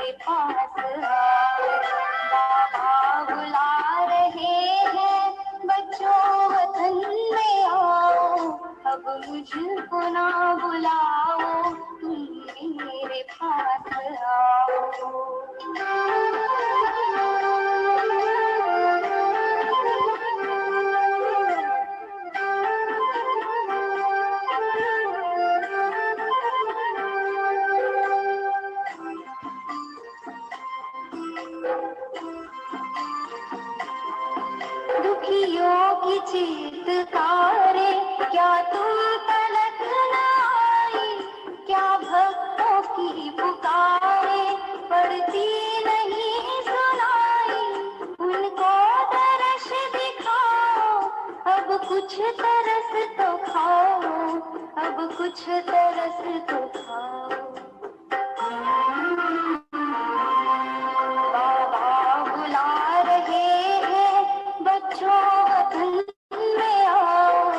मेरे पास आओ। बाबा बुला रहे हैं बच्चों वतन में आओ, अब मुझको ना बुलाओ, तुम मेरे पास आओ। दुखियों की चीत्कारें क्या तुम तलक न आई, क्या भक्तों की पुकारें पड़ती नहीं सुनाई, उनको तरस दिखाओ, अब कुछ तरस तो खाओ, अब कुछ तरस तो खाओ। बाबा बुला रहे हैं बच्चों वतन में आओ,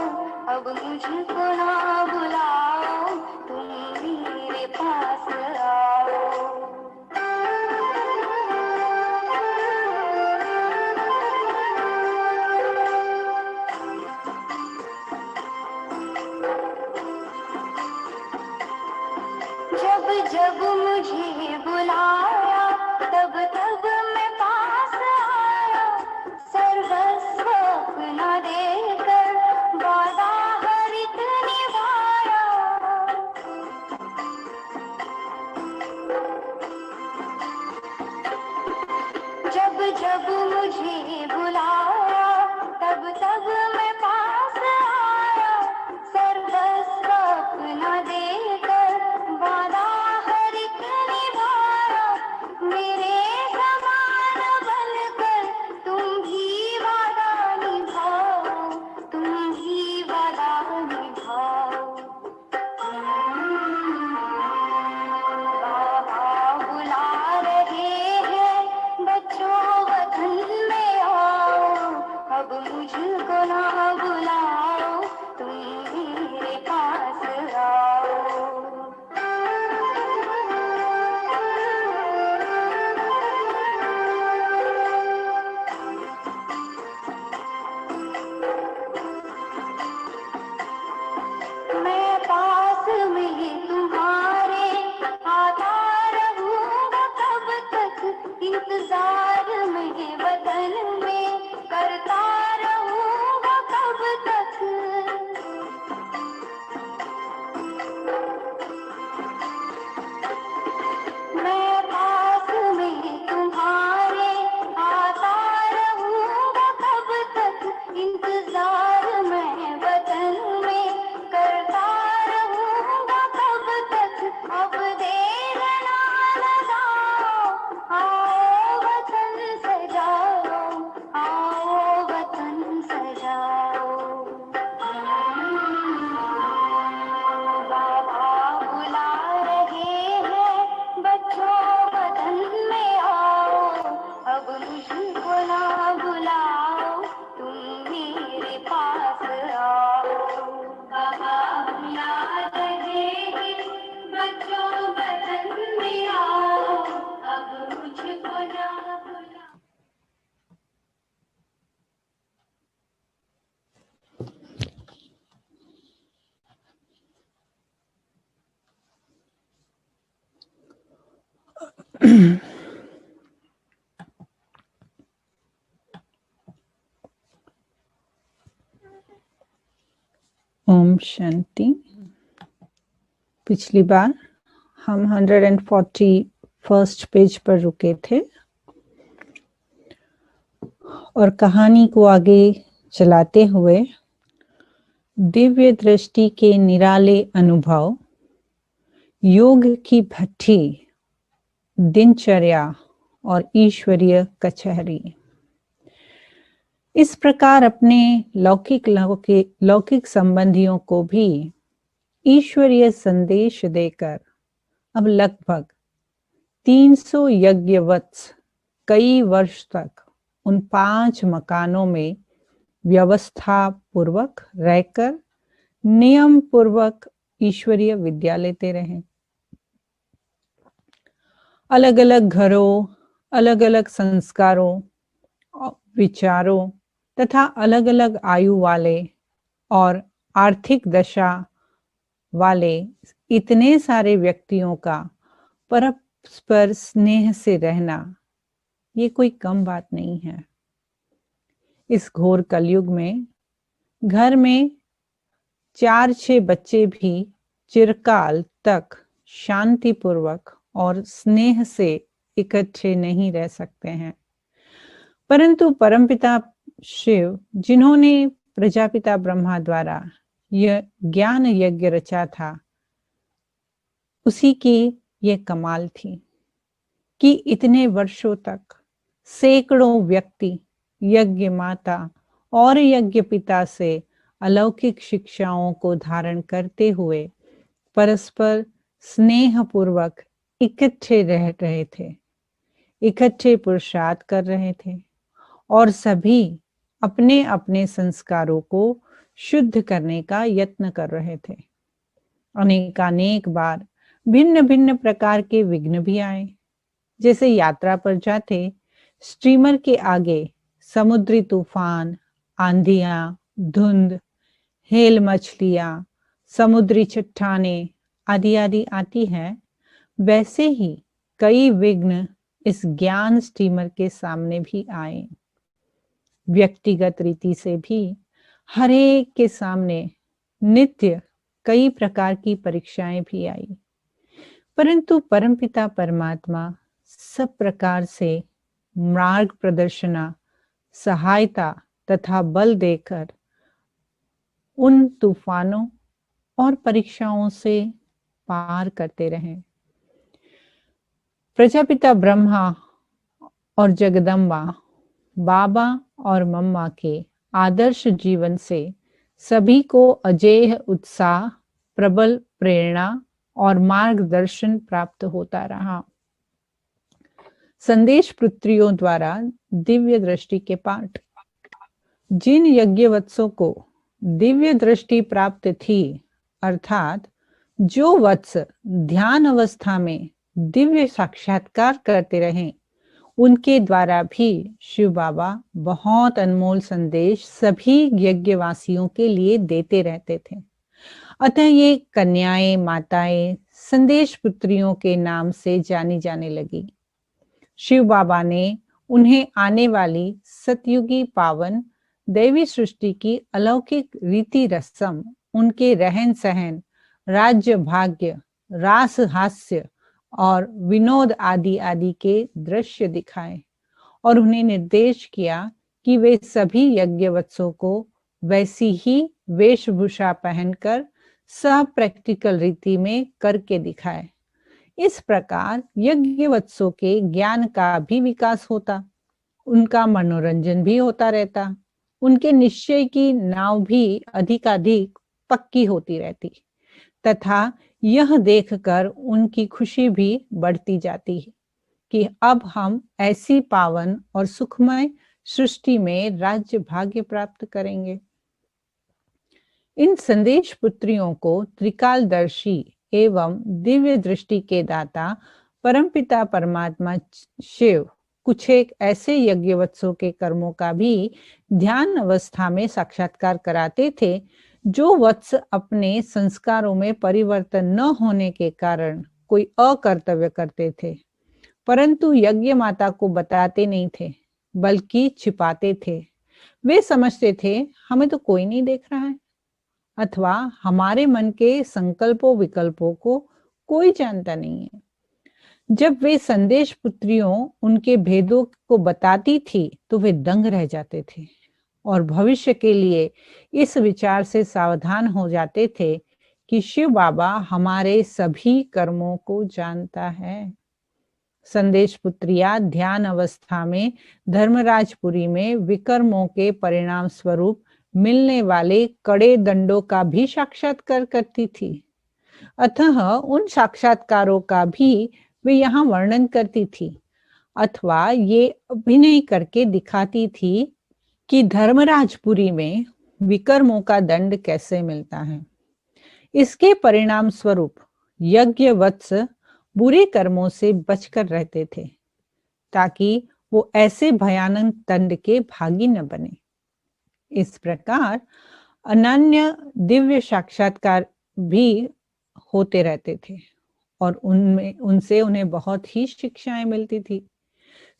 अब मुझको ना बुलाओ, तुम मेरे पास आओ। जब जब मुझे बुलाया तब तब मैं पास आया, सर्वस्व अपना देकर वादा हरित निभाया। जब जब मुझे बुलाया तब तब मैं पास आया, सर्वस्व अपना देकर वादा हरित निभाया। मेरे समान बनकर तुम भी वादा निभाओ, तुम भी वादा निभाओ। बाबा बुला रहे हैं बच्चों वतन में आओ, अब मुझको ना बुलाओ, तुम मेरे पास आओ। मैं पास में तुम्हारे आता रहूंगा कब तक, इंतजार में वतन में करता रहूंगा कब तक। मैं पास में तुम्हारे आता रहूंगा कब तक, इंतजार में वतन में करता रहूंगा कब तक। अब देर ना लगाओ, आओ वतन सजाओ, आओ वतन सजाओ। बाबा बुला रहे हैं बच्चों वतन में आओ, अब मुझको ना बुलाओ, तुम मेरे पास आओ। बाबा बुला रहे हैं बच्चों वतन में आओ, अब मुझको ना बुलाओ। ओम शांति। पिछली बार हम 141 पेज पर रुके थे और कहानी को आगे चलाते हुए दिव्य दृष्टि के निराले अनुभव, योग की भट्ठी, दिनचर्या और ईश्वरीय कचहरी, इस प्रकार अपने लौकिक संबंधियों को भी ईश्वरीय संदेश देकर अब लगभग 300 यज्ञवत्स कई वर्ष तक उन 5 मकानों में व्यवस्था पूर्वक रहकर नियम पूर्वक ईश्वरीय विद्या लेते रहे। अलग अलग घरों, अलग अलग संस्कारों, विचारों तथा अलग अलग आयु वाले और आर्थिक दशा वाले इतने सारे व्यक्तियों का परस्पर स्नेह से रहना, ये कोई कम बात नहीं है। इस घोर कलयुग में घर में 4-6 बच्चे भी चिरकाल तक शांतिपूर्वक और स्नेह से इकट्ठे नहीं रह सकते हैं, परंतु परमपिता शिव, जिन्होंने प्रजापिता ब्रह्मा द्वारा यह ज्ञान यज्ञ रचा था, उसी की ये कमाल थी कि इतने वर्षों तक सैकड़ों व्यक्ति यज्ञ माता और यज्ञ पिता से अलौकिक शिक्षाओं को धारण करते हुए परस्पर स्नेह पूर्वक इकट्ठे रह रहे थे, इकट्ठे पुरुषार्थ कर रहे थे और सभी अपने अपने संस्कारों को शुद्ध करने का यत्न कर रहे थे। अनेकानेक बार भिन्न भिन्न प्रकार के विघ्न भी आए, जैसे यात्रा पर जाते स्टीमर के आगे समुद्री तूफान, आंधियां, धुंध, हेल मछलियां, समुद्री चट्टाने आदि आदि आती है, वैसे ही कई विघ्न इस ज्ञान स्टीमर के सामने भी आए। व्यक्तिगत रीति से भी हर एक के सामने नित्य कई प्रकार की परीक्षाएं भी आई, परंतु परमपिता परमात्मा सब प्रकार से मार्ग प्रदर्शना, सहायता तथा बल देकर उन तूफानों और परीक्षाओं से पार करते रहे। प्रजापिता ब्रह्मा और जगदम्बा, बाबा और मम्मा के आदर्श जीवन से सभी को अजेय उत्साह, प्रबल प्रेरणा और मार्गदर्शन प्राप्त होता रहा। संदेश पुत्रियों द्वारा दिव्य दृष्टि के पाठ। जिन यज्ञवत्सों को दिव्य दृष्टि प्राप्त थी, अर्थात जो वत्स ध्यान अवस्था में दिव्य साक्षात्कार करते रहे, उनके द्वारा भी शिव बाबा बहुत अनमोल संदेश सभी यज्ञवासियों के लिए देते रहते थे। अतः ये कन्याएं, माताएं संदेश पुत्रियों के नाम से जानी जाने लगी। शिव बाबा ने उन्हें आने वाली सतयुगी पावन दैवी सृष्टि की अलौकिक रीति रस्म, उनके रहन सहन, राज्य भाग्य, रास हास्य और विनोद आदि आदि के दृश्य दिखाए और उन्हें निर्देश किया कि वे सभी यज्ञवत्सों को वैसी ही वेशभूषा पहनकर सब प्रैक्टिकल रीति में करके दिखाए। इस प्रकार यज्ञवत्सों के ज्ञान का भी विकास होता, उनका मनोरंजन भी होता रहता, उनके निश्चय की नाव भी अधिकाधिक पक्की होती रहती तथा यह देखकर उनकी खुशी भी बढ़ती जाती है कि अब हम ऐसी पावन और सुखमय सृष्टि में राज्य भाग्य प्राप्त करेंगे। इन संदेश पुत्रियों को त्रिकालदर्शी एवं दिव्य दृष्टि के दाता परमपिता परमात्मा शिव कुछ एक ऐसे यज्ञवत्सों के कर्मों का भी ध्यान अवस्था में साक्षात्कार कराते थे, जो वत्स अपने संस्कारों में परिवर्तन न होने के कारण कोई अकर्तव्य करते थे, परंतु यज्ञ माता को बताते नहीं थे, बल्कि छिपाते थे। वे समझते थे हमें तो कोई नहीं देख रहा है, अथवा हमारे मन के संकल्पों विकल्पों को कोई जानता नहीं है। जब वे संदेश पुत्रियों उनके भेदों को बताती थी तो वे दंग रह जाते थे और भविष्य के लिए इस विचार से सावधान हो जाते थे कि शिव बाबा हमारे सभी कर्मों को जानता है। संदेश पुत्रियां ध्यान अवस्था में धर्मराजपुरी में विकर्मों के परिणाम स्वरूप मिलने वाले कड़े दंडों का भी साक्षात्कार करती थी। अतः उन साक्षात्कारों का भी वे यहाँ वर्णन करती थी, अथवा ये अभिनय करके दिखाती थी कि धर्मराजपुरी में विकर्मों का दंड कैसे मिलता है। इसके परिणाम स्वरूप यज्ञ वत्स बुरे कर्मों से बचकर रहते थे ताकि वो ऐसे भयानक दंड के भागी न बने। इस प्रकार अनन्य दिव्य साक्षात्कार भी होते रहते थे और उनमें उनसे उन्हें बहुत ही शिक्षाएं मिलती थी।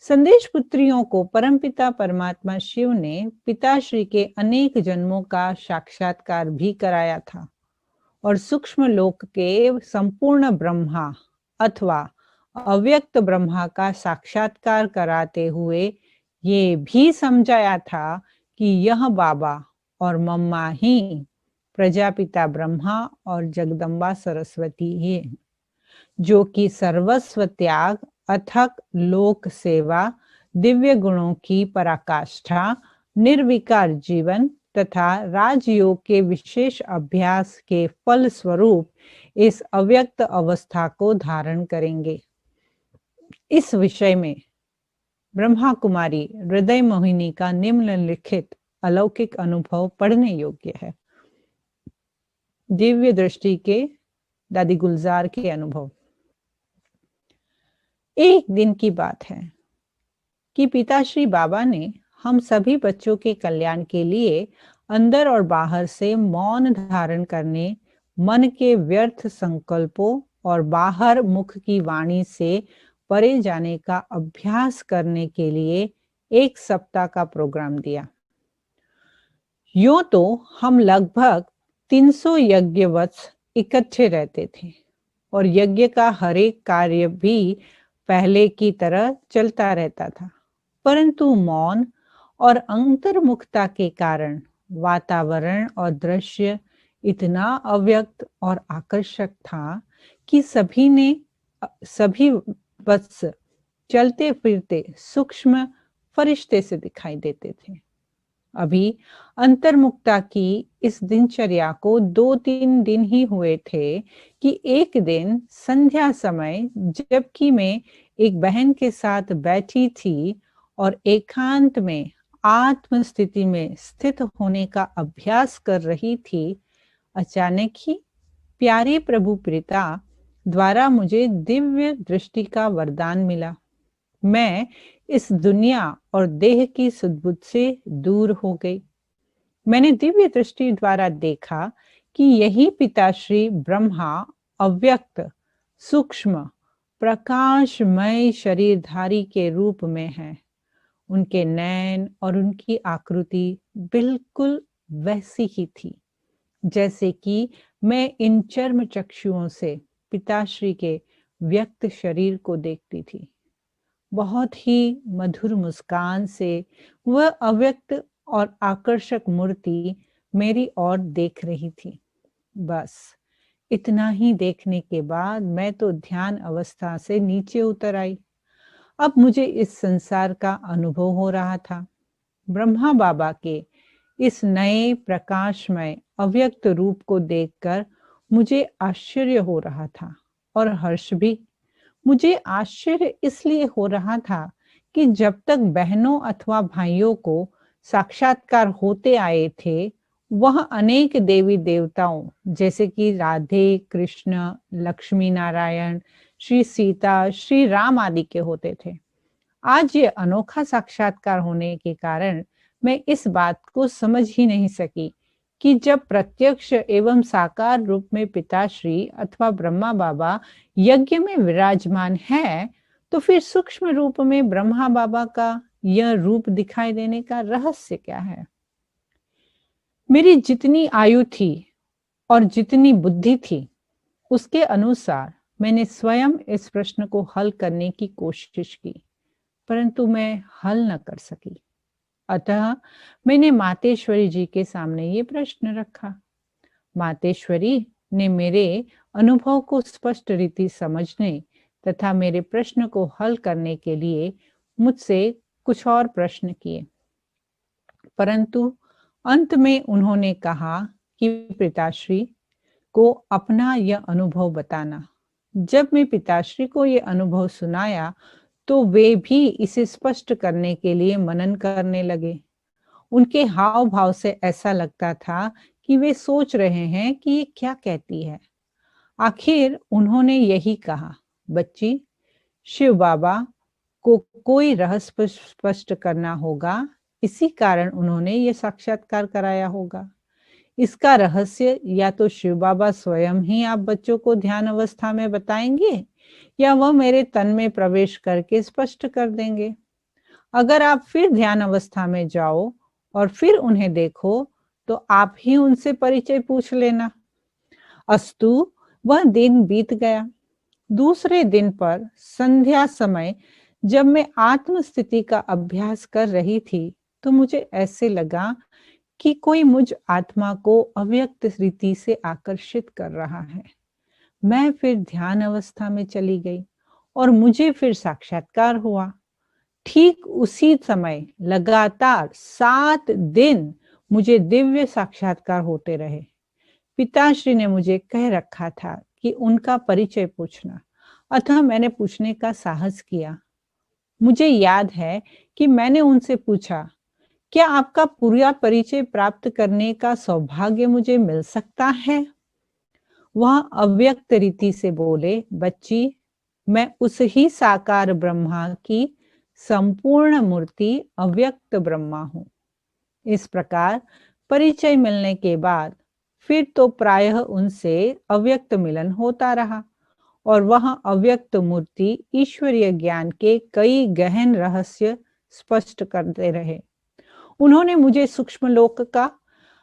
संदेश पुत्रियों को परमपिता परमात्मा शिव ने पिताश्री के अनेक जन्मों का साक्षात्कार भी कराया था और सूक्ष्म लोक के संपूर्ण ब्रह्मा अथवा अव्यक्त ब्रह्मा का साक्षात्कार कराते हुए ये भी समझाया था कि यह बाबा और मम्मा ही प्रजापिता ब्रह्मा और जगदम्बा सरस्वती ही, जो कि सर्वस्व त्याग, अथक लोक सेवा, दिव्य गुणों की पराकाष्ठा, निर्विकार जीवन तथा राजयोग के विशेष अभ्यास के फल स्वरूप इस अव्यक्त अवस्था को धारण करेंगे। इस विषय में ब्रह्मा कुमारी हृदय मोहिनी का निम्नलिखित अलौकिक अनुभव पढ़ने योग्य है। दिव्य दृष्टि के दादी गुलजार के अनुभव। एक दिन की बात है कि पिताश्री बाबा ने हम सभी बच्चों के कल्याण के लिए अंदर और बाहर से मौन धारण करने, मन के व्यर्थ संकल्पों और बाहर मुख की वाणी से परे जाने का अभ्यास करने के लिए 1 सप्ताह का प्रोग्राम दिया। यूं तो हम लगभग 300 यज्ञवत्स इकट्ठे रहते थे और यज्ञ का हर एक कार्य भी पहले की तरह चलता रहता था, परंतु मौन और अंतर्मुखता के कारण वातावरण और दृश्य इतना अव्यक्त और आकर्षक था कि सभी वत्स चलते फिरते सूक्ष्म फरिश्ते से दिखाई देते थे। अभी अंतर्मुखता की इस दिनचर्या को 2-3 दिन ही हुए थे कि एक दिन संध्या समय, जबकि मैं एक बहन के साथ बैठी थी और एकांत में आत्म स्थिति में स्थित होने का अभ्यास कर रही थी, अचानक ही प्यारे प्रभु पिता द्वारा मुझे दिव्य दृष्टि का वरदान मिला। मैं इस दुनिया और देह की सुध-बुध से दूर हो गई। मैंने दिव्य दृष्टि द्वारा देखा कि यही पिताश्री ब्रह्मा अव्यक्त, सूक्ष्म, प्रकाशमय शरीरधारी के रूप में है। उनके नयन और उनकी आकृति बिल्कुल वैसी ही थी जैसे कि मैं इन चर्म चक्षुओं से पिताश्री के व्यक्त शरीर को देखती थी। बहुत ही मधुर मुस्कान से वह अव्यक्त और आकर्षक मूर्ति मेरी ओर देख रही थी। बस इतना ही देखने के बाद मैं तो ध्यान अवस्था से नीचे उतर आई। अब मुझे इस संसार का अनुभव हो रहा था। ब्रह्मा बाबा के इस नए प्रकाशमय अव्यक्त रूप को देखकर मुझे आश्चर्य हो रहा था और हर्ष भी। मुझे आश्चर्य इसलिए हो रहा था कि जब तक बहनों अथवा भाइयों को साक्षात्कार होते आए थे, वह अनेक देवी देवताओं जैसे कि राधे, कृष्ण, लक्ष्मी नारायण, श्री सीता, श्री राम आदि के होते थे। आज ये अनोखा साक्षात्कार होने के कारण मैं इस बात को समझ ही नहीं सकी कि जब प्रत्यक्ष एवं साकार रूप में पिताश्री अथवा ब्रह्मा बाबा यज्ञ में विराजमान है, तो फिर सूक्ष्म रूप में ब्रह्मा बाबा का यह रूप दिखाई देने का रहस्य क्या है। मेरी जितनी आयु थी और जितनी बुद्धि थी, उसके अनुसार मैंने स्वयं इस प्रश्न को हल करने की कोशिश की, परंतु मैं हल न कर सकी। अतः मैंने मातेश्वरी जी के सामने ये प्रश्न रखा। मातेश्वरी ने मेरे अनुभव को स्पष्ट रीति समझने तथा मेरे प्रश्न को हल करने के लिए मुझसे कुछ और प्रश्न किए, परंतु अंत में उन्होंने कहा कि पिताश्री को अपना यह अनुभव बताना। जब मैं पिताश्री को यह अनुभव सुनाया तो वे भी इसे स्पष्ट करने के लिए मनन करने लगे। उनके हाव भाव से ऐसा लगता था कि वे सोच रहे हैं कि ये क्या कहती है। आखिर उन्होंने यही कहा, बच्ची, शिव बाबा को कोई रहस्य स्पष्ट करना होगा, इसी कारण उन्होंने ये साक्षात्कार कराया होगा। इसका रहस्य या तो शिव बाबा स्वयं ही आप बच्चों को ध्यान अवस्था में बताएंगे या वह मेरे तन में प्रवेश करके स्पष्ट कर देंगे। अगर आप फिर ध्यान अवस्था में जाओ और फिर उन्हें देखो तो आप ही उनसे परिचय पूछ लेना। अस्तु, वह दिन बीत गया। दूसरे दिन पर संध्या समय जब मैं आत्म स्थिति का अभ्यास कर रही थी तो मुझे ऐसे लगा कि कोई मुझ आत्मा को अव्यक्त रीति से आकर्षित कर रहा है। मैं फिर ध्यान अवस्था में चली गई और मुझे फिर साक्षात्कार हुआ। ठीक उसी समय लगातार 7 दिन मुझे दिव्य साक्षात्कार होते रहे। पिताश्री ने मुझे कह रखा था कि उनका परिचय पूछना, अतः मैंने पूछने का साहस किया। मुझे याद है कि मैंने उनसे पूछा, क्या आपका पूरा परिचय प्राप्त करने का सौभाग्य मुझे मिल सकता है? वह अव्यक्त रीति से बोले, बच्ची, मैं उस ही साकार ब्रह्मा की संपूर्ण मूर्ति अव्यक्त ब्रह्मा हूं। इस प्रकार परिचय मिलने के बाद फिर तो प्रायः उनसे अव्यक्त मिलन होता रहा और वह अव्यक्त मूर्ति ईश्वरीय ज्ञान के कई गहन रहस्य स्पष्ट करते रहे। उन्होंने मुझे सूक्ष्म लोक का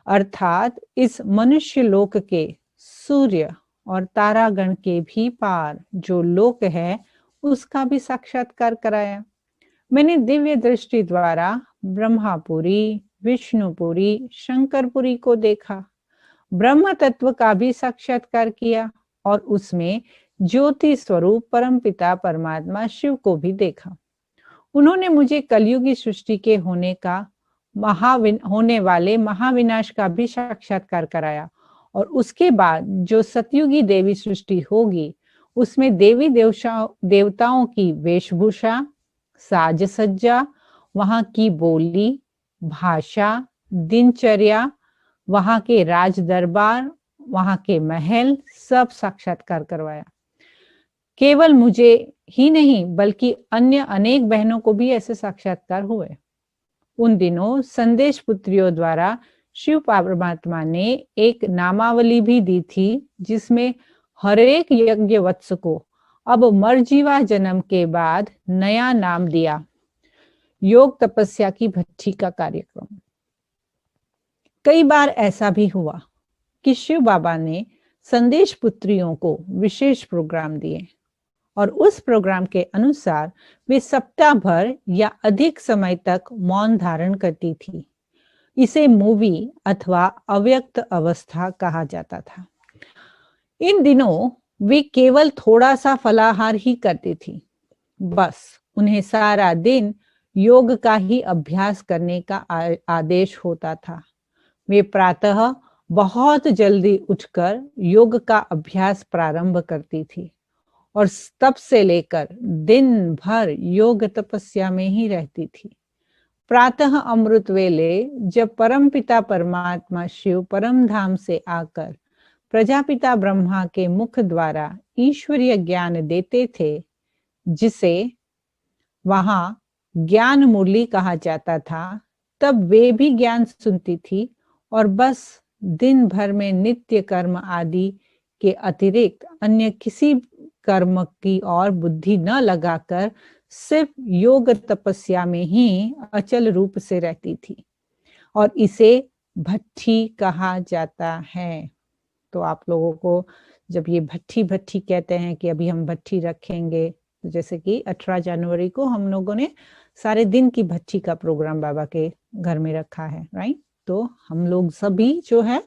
अर्थात इस मनुष्य लोक के सूर्य और तारागण के भी पार जो लोक है उसका भी साक्षात्कार कराया। मैंने दिव्य दृष्टि द्वारा ब्रह्मापुरी, विष्णुपुरी, शंकरपुरी को देखा। ब्रह्म तत्व का भी साक्षात्कार किया और उसमें ज्योति स्वरूप परमपिता परमात्मा शिव को भी देखा। उन्होंने मुझे कलयुगी सृष्टि के होने वाले महाविनाश का भी साक्षात्कार कराया और उसके बाद जो सतयुगी देवी सृष्टि होगी उसमें देवी देवताओं की वेशभूषा, साज सज्जा, वहां की बोली, भाषा, दिनचर्या, वहां के राज दरबार, वहां के महल, सब साक्षात्कार करवाया। केवल मुझे ही नहीं बल्कि अन्य अनेक बहनों को भी ऐसे साक्षात्कार हुए। उन दिनों संदेश पुत्रियों द्वारा शिव परमात्मा ने एक नामावली भी दी थी जिसमें हर एक यज्ञ वत्स को अब मरजीवा जन्म के बाद नया नाम दिया, योग तपस्या की भट्ठी का कार्यक्रम। कई बार ऐसा भी हुआ कि शिव बाबा ने संदेश पुत्रियों को विशेष प्रोग्राम दिए और उस प्रोग्राम के अनुसार वे सप्ताह भर या अधिक समय तक मौन धारण करती थी। इसे मूवी अथवा अव्यक्त अवस्था कहा जाता था। इन दिनों वे केवल थोड़ा सा फलाहार ही करती थी। बस उन्हें सारा दिन योग का ही अभ्यास करने का आदेश होता था। वे प्रातः बहुत जल्दी उठकर योग का अभ्यास प्रारंभ करती थी और तब से लेकर दिन भर योग तपस्या में ही रहती थी। प्रातः अमृत वेले जब परमपिता परमात्मा शिव परम धाम से आकर प्रजापिता ब्रह्मा के मुख द्वारा ईश्वरीय ज्ञान देते थे, जिसे वहां ज्ञान मुरली कहा जाता था, तब वे भी ज्ञान सुनती थी और बस दिन भर में नित्य कर्म आदि के अतिरिक्त अन्य किसी कर्म की और बुद्धि न लगाकर सिर्फ योग तपस्या में ही अचल रूप से रहती थी और इसे भट्ठी कहा जाता है। तो आप लोगों को जब ये भट्ठी भट्ठी कहते हैं कि अभी हम भट्ठी रखेंगे, तो जैसे कि 18 जनवरी को हम लोगों ने सारे दिन की भट्ठी का प्रोग्राम बाबा के घर में रखा है, राइट। तो हम लोग सभी जो है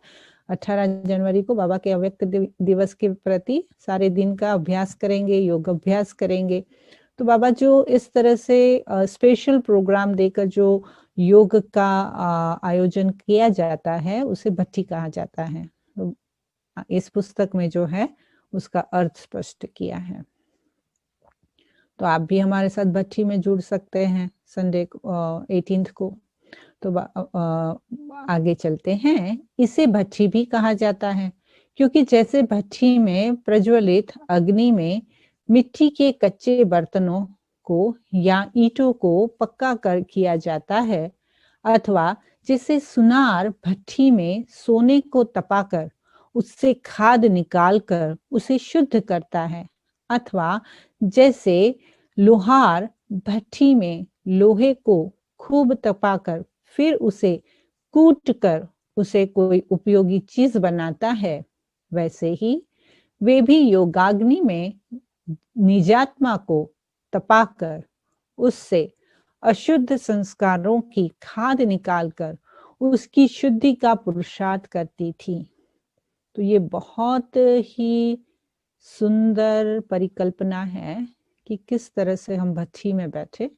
18 जनवरी को बाबा के अव्यक्त दिवस के प्रति सारे दिन का अभ्यास करेंगे, योग अभ्यास करेंगे। तो बाबा जो इस तरह से स्पेशल प्रोग्राम देकर जो योग का आयोजन किया जाता है उसे भट्ठी कहा जाता है। तो इस पुस्तक में जो है उसका अर्थ स्पष्ट किया है। तो आप भी हमारे साथ भट्ठी में जुड़ सकते हैं संडे 18 को। तो आगे चलते हैं। इसे भट्ठी भी कहा जाता है क्योंकि जैसे भट्ठी में प्रज्वलित अग्नि में मिट्टी के कच्चे बर्तनों को या ईंटों को पक्का कर किया जाता है, अथवा जिसे सुनार भट्टी में सोने को तपाकर उससे खाद निकालकर उसे शुद्ध करता है, अथवा जैसे लोहार भट्टी में लोहे को खूब तपाकर फिर उसे कूट कर उसे कोई उपयोगी चीज बनाता है, वैसे ही वे भी योगाग्नि में निजात्मा को तपाकर उससे अशुद्ध संस्कारों की खाद निकालकर उसकी शुद्धि का पुरुषार्थ करती थी। तो ये बहुत ही सुंदर परिकल्पना है कि किस तरह से हम भट्टी में बैठे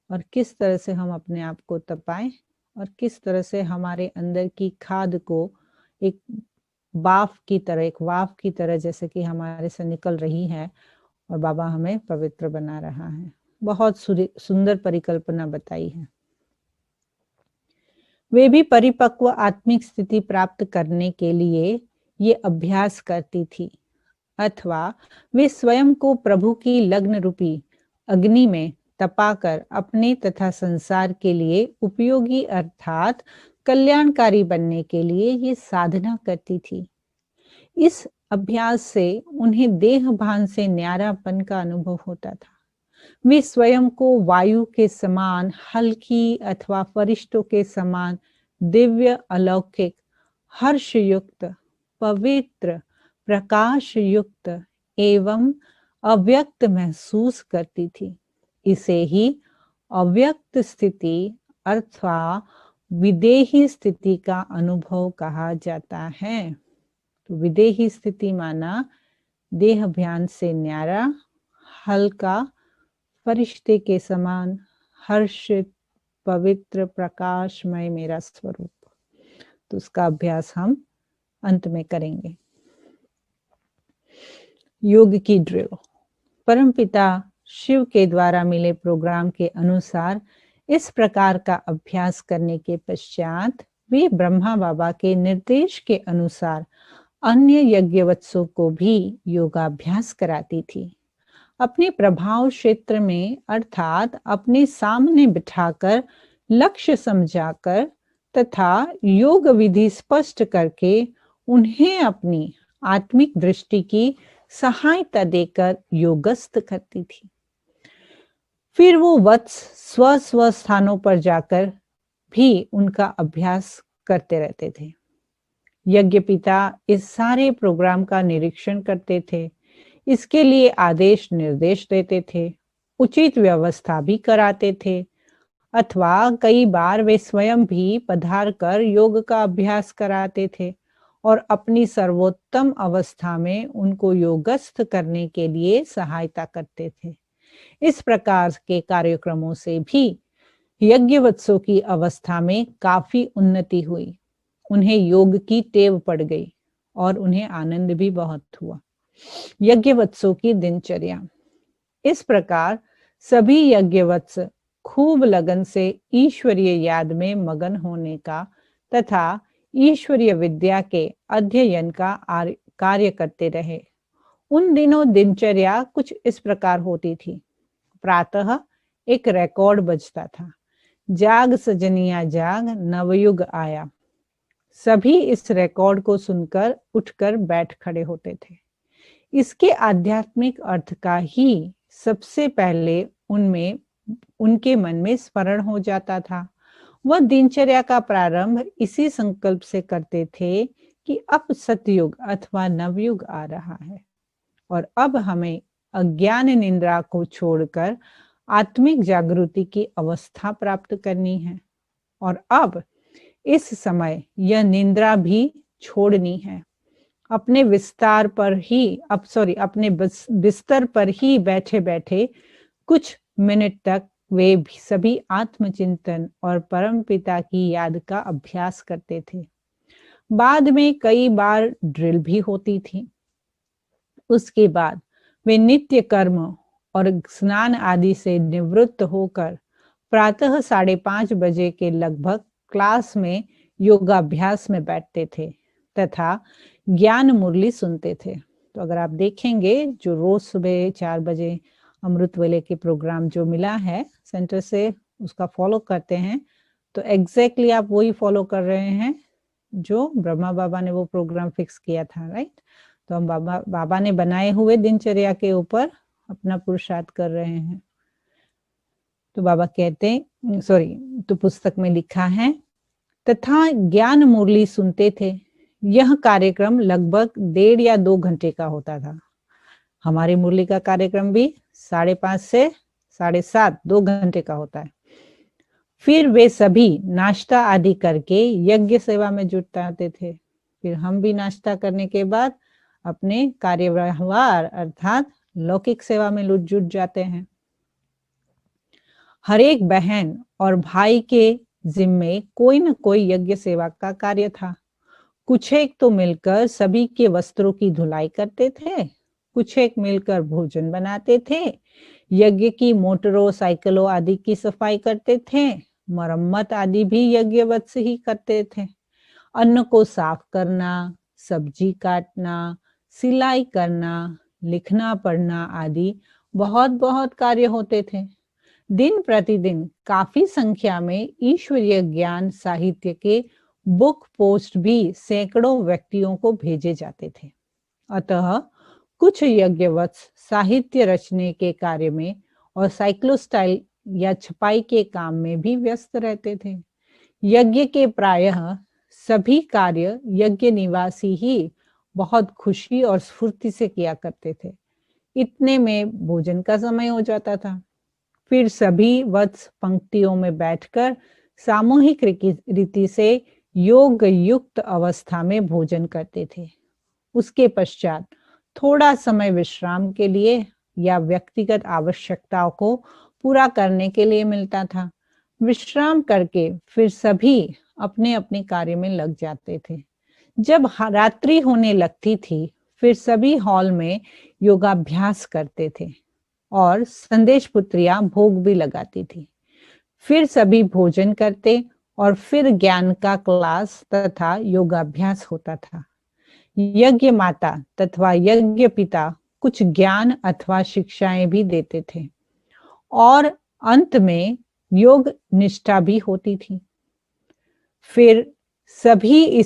और किस तरह से हम अपने आप को तपाएं और किस तरह से हमारे अंदर की खाद को एक वाफ की तरह जैसे कि हमारे से निकल रही है और बाबा हमें पवित्र बना रहा है। बहुत सुंदर परिकल्पना बताई है। वे भी परिपक्व आत्मिक स्थिति प्राप्त करने के लिए ये अभ्यास करती थी, अथवा वे स्वयं को प्रभु की लग्न रूपी अग्नि में तपाकर अपने तथा संसार के लिए उपयोगी अर्थात कल्याणकारी बनने के लिए ये साधना करती थी। इस अभ्यास से उन्हें देह भान से न्यारापन का अनुभव होता था। वे स्वयं को वायु के समान हल्की अथवा फरिश्तों के समान दिव्य, अलौकिक, हर्षयुक्त, पवित्र, प्रकाश युक्त एवं अव्यक्त महसूस करती थी। इसे ही अव्यक्त स्थिति अथवा विदेही स्थिति का अनुभव कहा जाता है। तो विदेही स्थिति माना देह भान से न्यारा, हल्का, फरिश्ते के समान, हर्षित, पवित्र, प्रकाशमय मेरा स्वरूप। तो उसका अभ्यास हम अंत में करेंगे। योग की ड्रिल। परमपिता शिव के द्वारा मिले प्रोग्राम के अनुसार इस प्रकार का अभ्यास करने के पश्चात वे ब्रह्मा बाबा के निर्देश के अनुसार अन्य यज्ञवत्सों को भी योगाभ्यास कराती थी। अपने प्रभाव क्षेत्र में अर्थात अपने सामने बिठाकर लक्ष्य समझाकर तथा योग विधि स्पष्ट करके उन्हें अपनी आत्मिक दृष्टि की सहायता देकर योगस्थ करती थी। फिर वो वत्स स्व स्थानों पर जाकर भी उनका अभ्यास करते रहते थे। यज्ञ पिता इस सारे प्रोग्राम का निरीक्षण करते थे, इसके लिए आदेश निर्देश देते थे, उचित व्यवस्था भी कराते थे, अथवा कई बार वे स्वयं भी पधार कर योग का अभ्यास कराते थे और अपनी सर्वोत्तम अवस्था में उनको योगस्थ करने के लिए सहायता करते थे। इस प्रकार के कार्यक्रमों से भी यज्ञवत्सों की अवस्था में काफी उन्नति हुई। उन्हें योग की टेव पड़ गई और उन्हें आनंद भी बहुत हुआ। यज्ञवत्सों की दिनचर्या। इस प्रकार सभी यज्ञवत्स खूब लगन से ईश्वरीय याद में मगन होने का तथा ईश्वरीय विद्या के अध्ययन का कार्य करते रहे। उन दिनों दिनचर्या कुछ इस प्रकार होती थी। प्रातः एक रिकॉर्ड बजता था, जाग सजनिया जाग नवयुग आया। सभी इस रिकॉर्ड को सुनकर उठकर बैठ खड़े होते थे। इसके आध्यात्मिक अर्थ का ही सबसे पहले उनके मन में स्मरण हो जाता था। वह दिनचर्या का प्रारंभ इसी संकल्प से करते थे कि अब सतयुग अथवा नवयुग आ रहा है और अब हमें अज्ञान निंद्रा को छोड़कर आत्मिक जागृति की अवस्था प्राप्त करनी है और अब इस समय यह निंद्रा भी छोड़नी है। अपने बिस्तर पर ही बैठे बैठे कुछ मिनट तक वे भी सभी आत्मचिंतन और परमपिता की याद का अभ्यास करते थे। बाद में कई बार ड्रिल भी होती थी। उसके बाद वे नित्य कर्म और स्नान आदि से निवृत्त होकर प्रातः 5:30 बजे के लगभग क्लास में योगाभ्यास में बैठते थे तथा ज्ञान मुरली सुनते थे। तो अगर आप देखेंगे जो रोज सुबह 4 बजे अमृत वेले के प्रोग्राम जो मिला है सेंटर से, उसका फॉलो करते हैं तो एग्जैक्टली आप वही फॉलो कर रहे हैं जो ब्रह्मा बाबा ने वो प्रोग्राम फिक्स किया था, राइट। तो हम बाबा ने बनाए हुए दिनचर्या के ऊपर अपना पुरुषार्थ कर रहे हैं। तो बाबा कहते हैं, तो पुस्तक में लिखा है, तथा ज्ञान मुरली सुनते थे। यह कार्यक्रम लगभग 1.5 या 2 घंटे का होता था। हमारी मुरली का कार्यक्रम भी 5:30 से 7:30 2 घंटे का होता है। फिर वे सभी नाश्ता आदि करके यज्ञ सेवा में जुट जाते थे। फिर हम भी नाश्ता करने के बाद अपने कार्यव्यवहार अर्थात लौकिक सेवा में जुट जाते हैं। हर एक बहन और भाई के जिम्मे कोई न कोई यज्ञ सेवा का कार्य था। कुछ एक तो मिलकर सभी के वस्त्रों की धुलाई करते थे, कुछ एक मिलकर भोजन बनाते थे, यज्ञ की मोटरों साइकिलों आदि की सफाई करते थे, मरम्मत आदि भी यज्ञवत्स ही करते थे। अन्न को साफ करना, सब्जी काटना, सिलाई करना, लिखना पढ़ना आदि बहुत बहुत कार्य होते थे। दिन प्रतिदिन काफी संख्या में ईश्वरीय ज्ञान साहित्य के बुक पोस्ट भी सैकड़ों व्यक्तियों को भेजे जाते थे। अतः कुछ यज्ञवत्स साहित्य रचने के कार्य में और साइक्लोस्टाइल या छपाई के काम में भी व्यस्त रहते थे। यज्ञ के प्रायः सभी कार्य यज्ञ निवासी ही बहुत खुशी और स्फूर्ति से किया करते थे। इतने में भोजन का समय हो जाता था। फिर सभी वत्स पंक्तियों में बैठकर सामूहिक रीति से योग युक्त अवस्था में भोजन करते थे। उसके पश्चात थोड़ा समय विश्राम के लिए या व्यक्तिगत आवश्यकताओं को पूरा करने के लिए मिलता था। विश्राम करके फिर सभी अपने अपने कार्य में लग जाते थे। जब रात्रि होने लगती थी फिर सभी हॉल में योगाभ्यास करते थे और संदेश पुत्रियां भोग भी लगाती थी। फिर सभी भोजन करते और फिर ज्ञान का क्लास तथा योगाभ्यास होता था। यज्ञ माता तथा यज्ञ पिता कुछ ज्ञान अथवा शिक्षाएं भी देते थे और अंत में योग निष्ठा भी होती थी। फिर सभी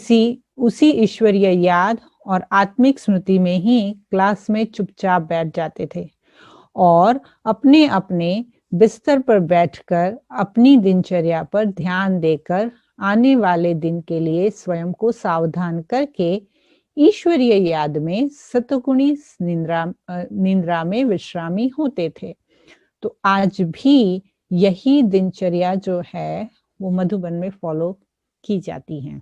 उसी ईश्वरीय याद और आत्मिक स्मृति में ही क्लास में चुपचाप बैठ जाते थे और अपने अपने बिस्तर पर बैठकर अपनी दिनचर्या पर ध्यान देकर आने वाले दिन के लिए स्वयं को सावधान करके ईश्वरीय याद में सतगुणी निद्रा में विश्रामी होते थे। तो आज भी यही दिनचर्या जो है वो मधुबन में फॉलो की जाती है।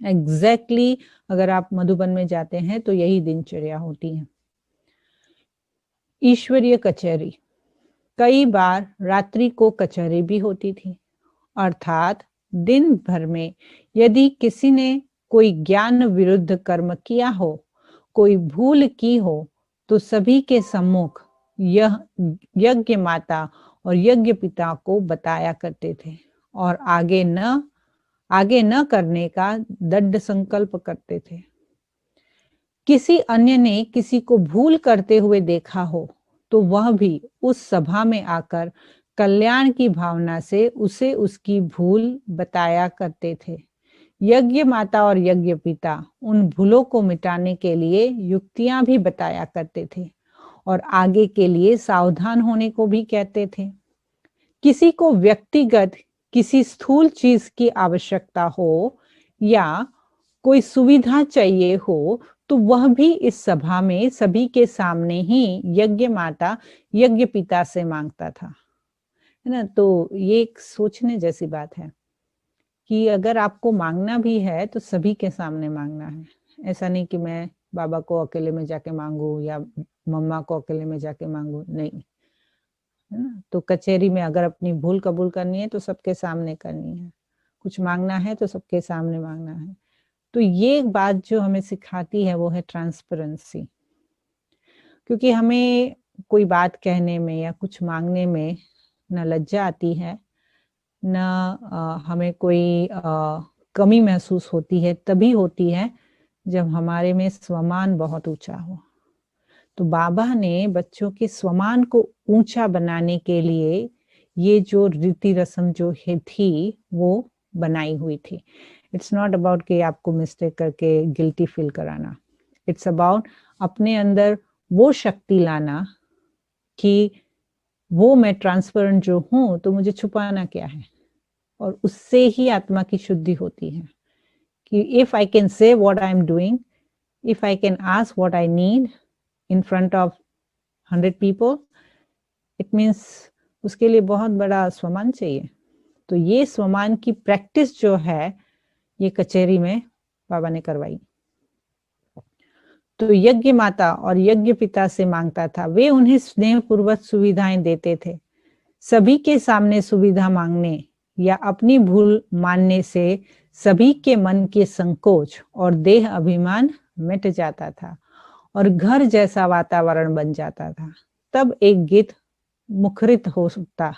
एग्जैक्टली अगर आप मधुबन में जाते हैं तो यही दिनचर्या होती है। ईश्वरीय कचहरी, कई बार रात्रि को कचहरी भी होती थी, अर्थात दिन भर में यदि किसी ने कोई ज्ञान विरुद्ध कर्म किया हो, कोई भूल की हो, तो सभी के सम्मुख यह यज्ञ माता और यज्ञ पिता को बताया करते थे और आगे न करने का दृढ़ संकल्प करते थे। किसी अन्य ने किसी को भूल करते हुए देखा हो तो वह भी उस सभा में आकर कल्याण की भावना से उसे उसकी भूल बताया करते थे। यज्ञ माता और यज्ञ पिता उन भूलों को मिटाने के लिए युक्तियां भी बताया करते थे और आगे के लिए सावधान होने को भी कहते थे। किसी को व्यक्तिगत किसी स्थूल चीज की आवश्यकता हो या कोई सुविधा चाहिए हो तो वह भी इस सभा में सभी के सामने ही यज्ञ माता यज्ञ पिता से मांगता था, है ना। तो ये एक सोचने जैसी बात है कि अगर आपको मांगना भी है तो सभी के सामने मांगना है। ऐसा नहीं कि मैं बाबा को अकेले में जाके मांगू या मम्मा को अकेले में जाके मांगू, नहीं, है ना। तो कचहरी में अगर अपनी भूल कबूल करनी है तो सबके सामने करनी है, कुछ मांगना है तो सबके सामने मांगना है। तो ये एक बात जो हमें सिखाती है वो है ट्रांसपेरेंसी, क्योंकि हमें कोई बात कहने में या कुछ मांगने में न लज्जा आती है, न हमें कोई कमी महसूस होती है, तभी होती है जब हमारे में स्वमान बहुत ऊंचा हो। तो बाबा ने बच्चों के स्वमान को ऊंचा बनाने के लिए ये जो रीति रस्म जो है थी वो बनाई हुई थी। इट्स नॉट अबाउट कि आपको मिस्टेक करके गिल्टी फील कराना, इट्स अबाउट अपने अंदर वो शक्ति लाना कि वो मैं ट्रांसपेरेंट जो हूं तो मुझे छुपाना क्या है, और उससे ही आत्मा की शुद्धि होती है कि if I can say what I am doing, if I can ask what I need in front of 100 people, it means उसके लिए बहुत बड़ा स्वमान चाहिए। तो ये स्वमान की प्रैक्टिस जो है ये कचहरी में बाबा ने करवाई। तो यज्ञ माता और यज्ञ पिता से मांगता था, वे उन्हें स्नेह पूर्वक सुविधाएं देते थे। सभी के सामने सुविधा मांगने या अपनी भूल मानने से सभी के मन के संकोच और देह अभिमान मिट जाता था और घर जैसा वातावरण बन जाता था। तब एक गीत मुखरित हो सकता,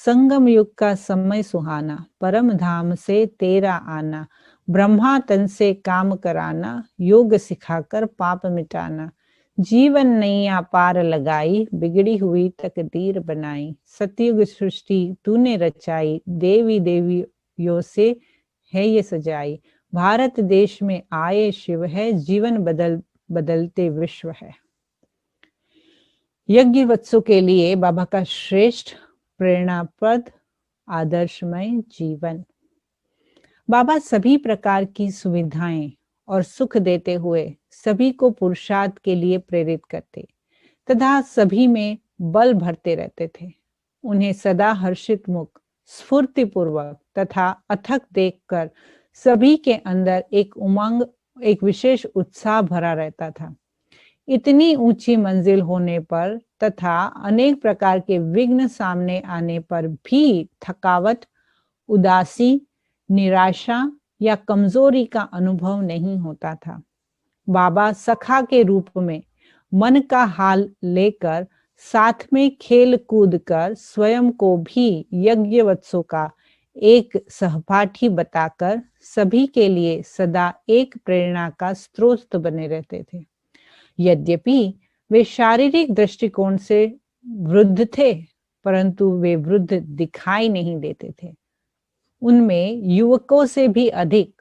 संगम युग का समय सुहाना, परम धाम से तेरा आना, ब्रह्मा तन से काम कराना, योग सिखाकर पाप मिटाना, जीवन नैया पार लगाई, बिगड़ी हुई तकदीर बनाई, सतयुग सृष्टि तूने रचाई, देवी देवियों से है ये सजाई, भारत देश में आए शिव है, जीवन बदलते विश्व है। यज्ञ वत्सों के लिए बाबा का श्रेष्ठ प्रेरणाप्रद आदर्शमय जीवन। बाबा सभी प्रकार की सुविधाएं और सुख देते हुए सभी को पुरुषार्थ के लिए प्रेरित करते तथा सभी में बल भरते रहते थे। उन्हें सदा हर्षित मुख, स्फूर्तिपूर्वक तथा अथक देखकर सभी के अंदर एक उमंग, एक विशेष उत्साह भरा रहता था। इतनी ऊंची मंजिल होने पर तथा अनेक प्रकार के विघ्न सामने आने पर भी थकावट, उदासी, निराशा या कमजोरी का अनुभव नहीं होता था। बाबा सखा के रूप में मन का हाल लेकर साथ में खेल कूद कर स्वयं को भी यज्ञवत्सों का एक सहपाठी बताकर सभी के लिए सदा एक प्रेरणा का स्रोत बने रहते थे। यद्यपि वे शारीरिक दृष्टिकोण से वृद्ध थे, परंतु वे वृद्ध दिखाई नहीं देते थे। उनमें युवकों से भी अधिक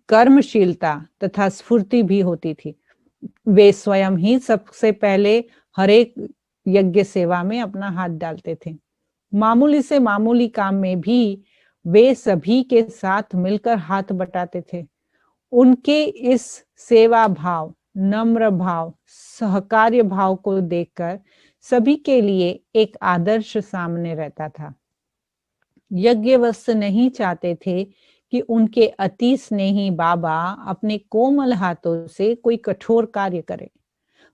कर्मशीलता तथा स्फूर्ति भी होती थी। वे स्वयं ही सबसे पहले हर एक यज्ञ सेवा में अपना हाथ डालते थे। मामूली से मामूली काम में भी वे सभी के साथ मिलकर हाथ बटाते थे। उनके इस सेवा भाव, नम्र भाव, सहकार्य भाव को देखकर सभी के लिए एक आदर्श सामने रहता था। यज्ञवत्स नहीं चाहते थे कि उनके अति स्नेही बाबा अपने कोमल हाथों से कोई कठोर कार्य करे,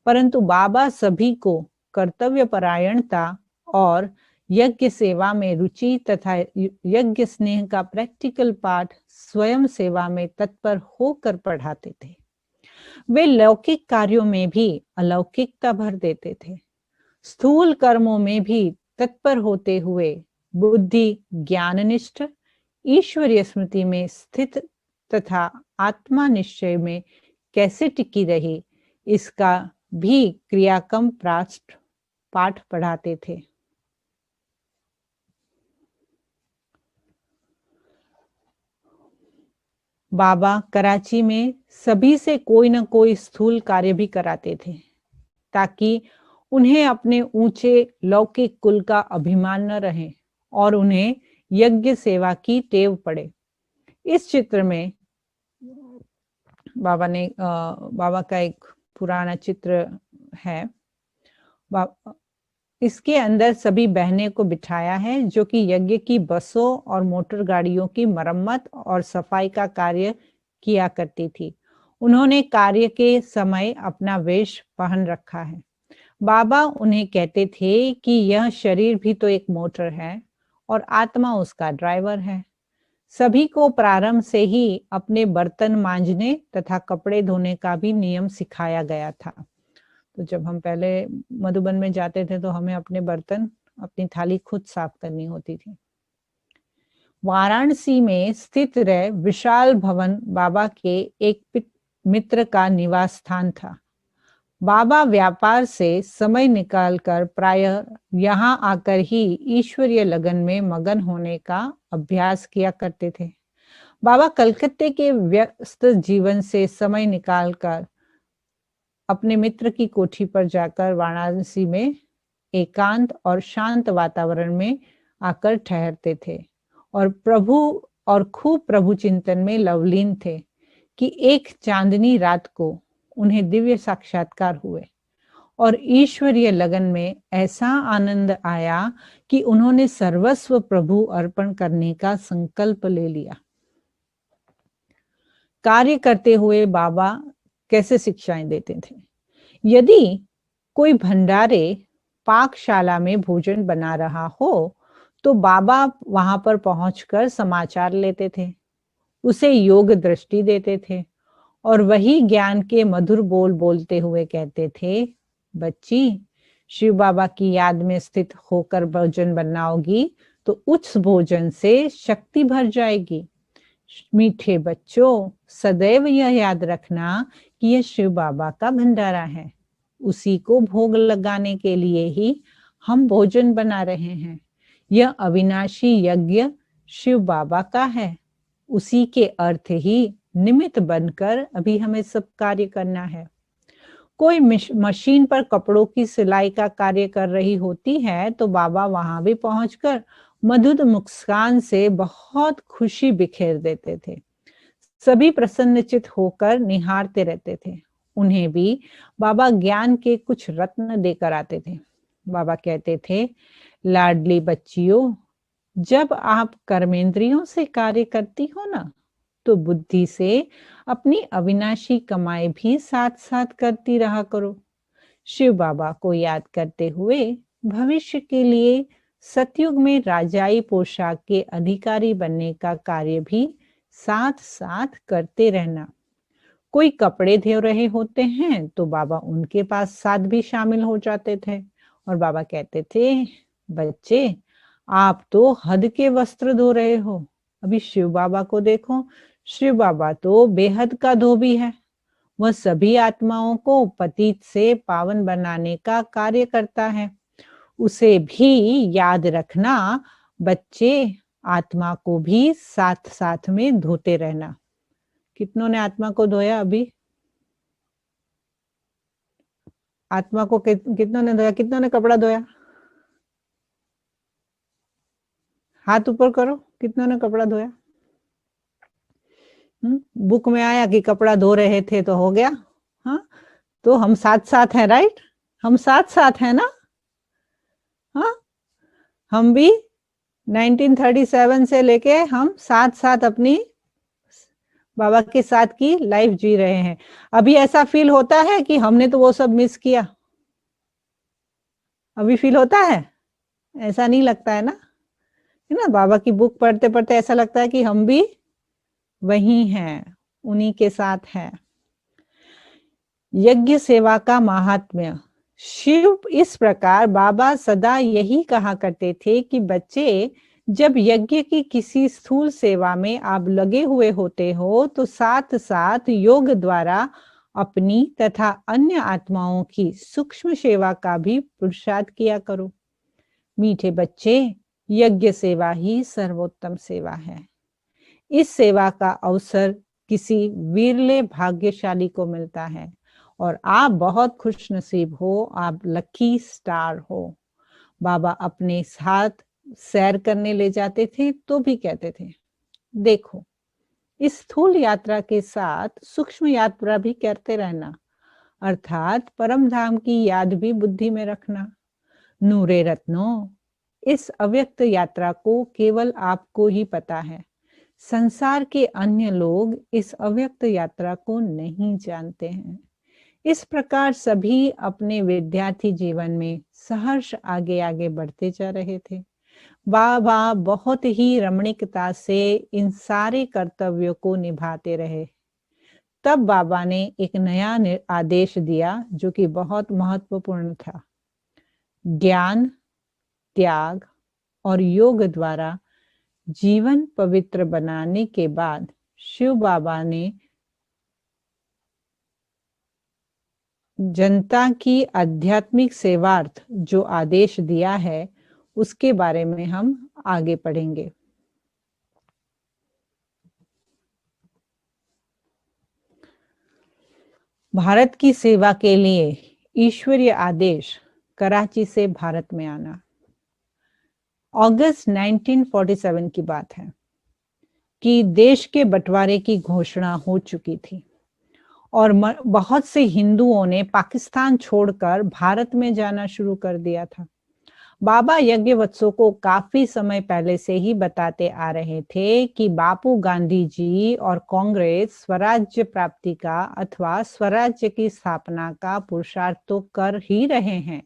परंतु बाबा सभी को कर्तव्यपरायणता और यज्ञ सेवा में रुचि तथा यज्ञ स्नेह का प्रैक्टिकल पाठ स्वयं सेवा में तत्पर होकर पढ़ाते थे। वे लौकिक कार्यों में भी अलौकिकता भर देते थे। स्थूल कर्मों में भी तत्पर होते हुए बुद्धि ज्ञाननिष्ठ, ईश्वरीय स्मृति में स्थित तथा आत्मा निश्चय में कैसे टिकी रही, इसका भी क्रियाकम पाठ पढ़ाते थे। बाबा कराची में सभी से कोई न कोई स्थूल कार्य भी कराते थे, ताकि उन्हें अपने ऊंचे लौकिक कुल का अभिमान न रहे और उन्हें यज्ञ सेवा की टेव पड़े। इस चित्र में बाबा का एक पुराना चित्र है। इसके अंदर सभी बहनें को बिठाया है जो कि यज्ञ की बसों और मोटर गाड़ियों की मरम्मत और सफाई का कार्य किया करती थी। उन्होंने कार्य के समय अपना वेश पहन रखा है। बाबा उन्हें कहते थे कि यह शरीर भी तो एक मोटर है और आत्मा उसका ड्राइवर है। सभी को प्रारंभ से ही अपने बर्तन मांजने तथा कपड़े धोने का भी नियम सिखाया गया था। तो जब हम पहले मधुबन में जाते थे तो हमें अपने बर्तन, अपनी थाली खुद साफ करनी होती थी। वाराणसी में स्थित रह विशाल भवन बाबा के एक मित्र का निवास स्थान था। बाबा व्यापार से समय निकालकर प्रायः यहाँ आकर ही ईश्वरीय लगन में मगन होने का अभ्यास किया करते थे। बाबा कलकत्ते के व्यस्त जीवन से समय निकालकर अपने मित्र की कोठी पर जाकर वाराणसी में एकांत और शांत वातावरण में आकर ठहरते थे और खूब प्रभु चिंतन में लवलीन थे कि एक चांदनी रात को उन्हें दिव्य साक्षात्कार हुए और ईश्वरीय लगन में ऐसा आनंद आया कि उन्होंने सर्वस्व प्रभु अर्पण करने का संकल्प ले लिया। कार्य करते हुए बाबा कैसे शिक्षाएं देते थे। यदि कोई भंडारे पाकशाला में भोजन बना रहा हो तो बाबा वहां पर पहुंचकर समाचार लेते थे, उसे योग दृष्टि देते थे और वही ज्ञान के मधुर बोल बोलते हुए कहते थे, बच्ची, शिव बाबा की याद में स्थित होकर भोजन बनाओगी तो उस भोजन से शक्ति भर जाएगी। मीठे बच्चों, सदैव यह याद रखना कि यह शिव बाबा का भंडारा है, उसी को भोग लगाने के लिए ही हम भोजन बना रहे हैं। यह अविनाशी यज्ञ शिव बाबा का है, उसी के अर्थ ही निमित्त बनकर अभी हमें सब कार्य करना है। कोई मशीन पर कपड़ों की सिलाई का कार्य कर रही होती है तो बाबा वहां भी पहुंचकर मधुर मुस्कान से बहुत खुशी बिखेर देते थे। सभी प्रसन्नचित होकर निहारते रहते थे। उन्हें भी बाबा ज्ञान के कुछ रत्न देकर आते थे। बाबा कहते थे, लाडली बच्चियों, जब आप कर्मेंद्रियों से कार्य करती हो ना तो बुद्धि से अपनी अविनाशी कमाई भी साथ साथ करती रहा करो। शिव बाबा को याद करते हुए भविष्य के लिए सतयुग में राजाई पोशाक के अधिकारी बनने का कार्य भी साथ साथ करते रहना। कोई कपड़े धो रहे होते हैं तो बाबा उनके पास साथ भी शामिल हो जाते थे और बाबा कहते थे, बच्चे, आप तो हद के वस्त्र धो रहे हो, अभी शिव बाबा को देखो, शिव बाबा तो बेहद का धोबी है। वह सभी आत्माओं को पतित से पावन बनाने का कार्य करता है। उसे भी याद रखना बच्चे, आत्मा को भी साथ साथ में धोते रहना। कितनों ने आत्मा को धोया? अभी आत्मा को कितनों ने धोया? कितनों ने कपड़ा धोया? हाथ ऊपर करो, कितनों ने कपड़ा धोया? बुक में आया कि कपड़ा धो रहे थे तो हो गया। हाँ, तो हम साथ साथ हैं, राइट? हम साथ साथ हैं ना? हाँ, हम भी 1937 से लेके हम साथ साथ अपनी बाबा के साथ की लाइफ जी रहे हैं। अभी ऐसा फील होता है कि हमने तो वो सब मिस किया? अभी फील होता है? ऐसा नहीं लगता है ना? है ना? बाबा की बुक पढ़ते पढ़ते ऐसा लगता है कि हम भी वही हैं, उन्हीं के साथ हैं। यज्ञ सेवा का महात्म्य। शिव इस प्रकार बाबा सदा यही कहा करते थे कि बच्चे, जब यज्ञ की किसी स्थूल सेवा में आप लगे हुए होते हो तो साथ साथ योग द्वारा अपनी तथा अन्य आत्माओं की सूक्ष्म सेवा का भी पुरुषार्थ किया करो। मीठे बच्चे, यज्ञ सेवा ही सर्वोत्तम सेवा है। इस सेवा का अवसर किसी विरले भाग्यशाली को मिलता है और आप बहुत खुशनसीब हो, आप लकी स्टार हो। बाबा अपने साथ सैर करने ले जाते थे तो भी कहते थे, देखो, इस स्थूल यात्रा के साथ सूक्ष्म यात्रा भी करते रहना, अर्थात परम धाम की याद भी बुद्धि में रखना। नूरे रत्नों, इस अव्यक्त यात्रा को केवल आपको ही पता है। संसार के अन्य लोग इस अव्यक्त यात्रा को नहीं जानते हैं। इस प्रकार सभी अपने विद्यार्थी जीवन में सहर्ष आगे आगे बढ़ते जा रहे थे। बाबा बहुत ही रमणीकता से इन सारे कर्तव्यों को निभाते रहे। तब बाबा ने एक नया आदेश दिया जो कि बहुत महत्वपूर्ण था। ज्ञान, त्याग और योग द्वारा जीवन पवित्र बनाने के बाद शिव बाबा ने जनता की आध्यात्मिक सेवार्थ जो आदेश दिया है उसके बारे में हम आगे पढ़ेंगे। भारत की सेवा के लिए ईश्वरीय आदेश, कराची से भारत में आना। अगस्त 1947 की बात है कि देश के बंटवारे की घोषणा हो चुकी थी और बहुत से हिंदुओं ने पाकिस्तान छोड़कर भारत में जाना शुरू कर दिया था। बाबा यज्ञवत्सो को काफी समय पहले से ही बताते आ रहे थे कि बापू गांधी जी और कांग्रेस स्वराज्य प्राप्ति का अथवा स्वराज्य की स्थापना का पुरुषार्थ तो कर ही रहे हैं,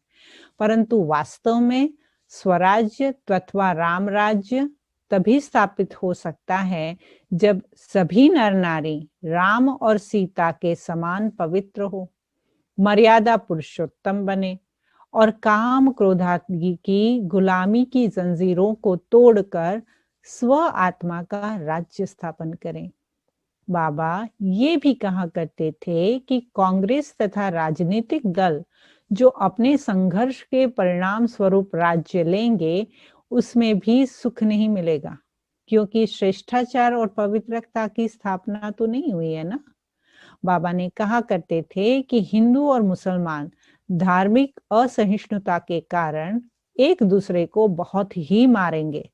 परंतु वास्तव में स्वराज्य अथवा राम राज्य तभी स्थापित हो सकता है जब सभी नर नारी राम और सीता के समान पवित्र हो, मर्यादा पुरुषोत्तम बने और काम क्रोधादि की गुलामी की जंजीरों को तोड़कर स्व आत्मा का राज्य स्थापन करें। बाबा ये भी कहा करते थे कि कांग्रेस तथा राजनीतिक दल जो अपने संघर्ष के परिणाम स्वरूप राज्य लेंगे उसमें भी सुख नहीं मिलेगा, क्योंकि श्रेष्ठाचार और पवित्रता की स्थापना तो नहीं हुई है ना। बाबा ने कहा करते थे कि हिंदू और मुसलमान धार्मिक असहिष्णुता के कारण एक दूसरे को बहुत ही मारेंगे,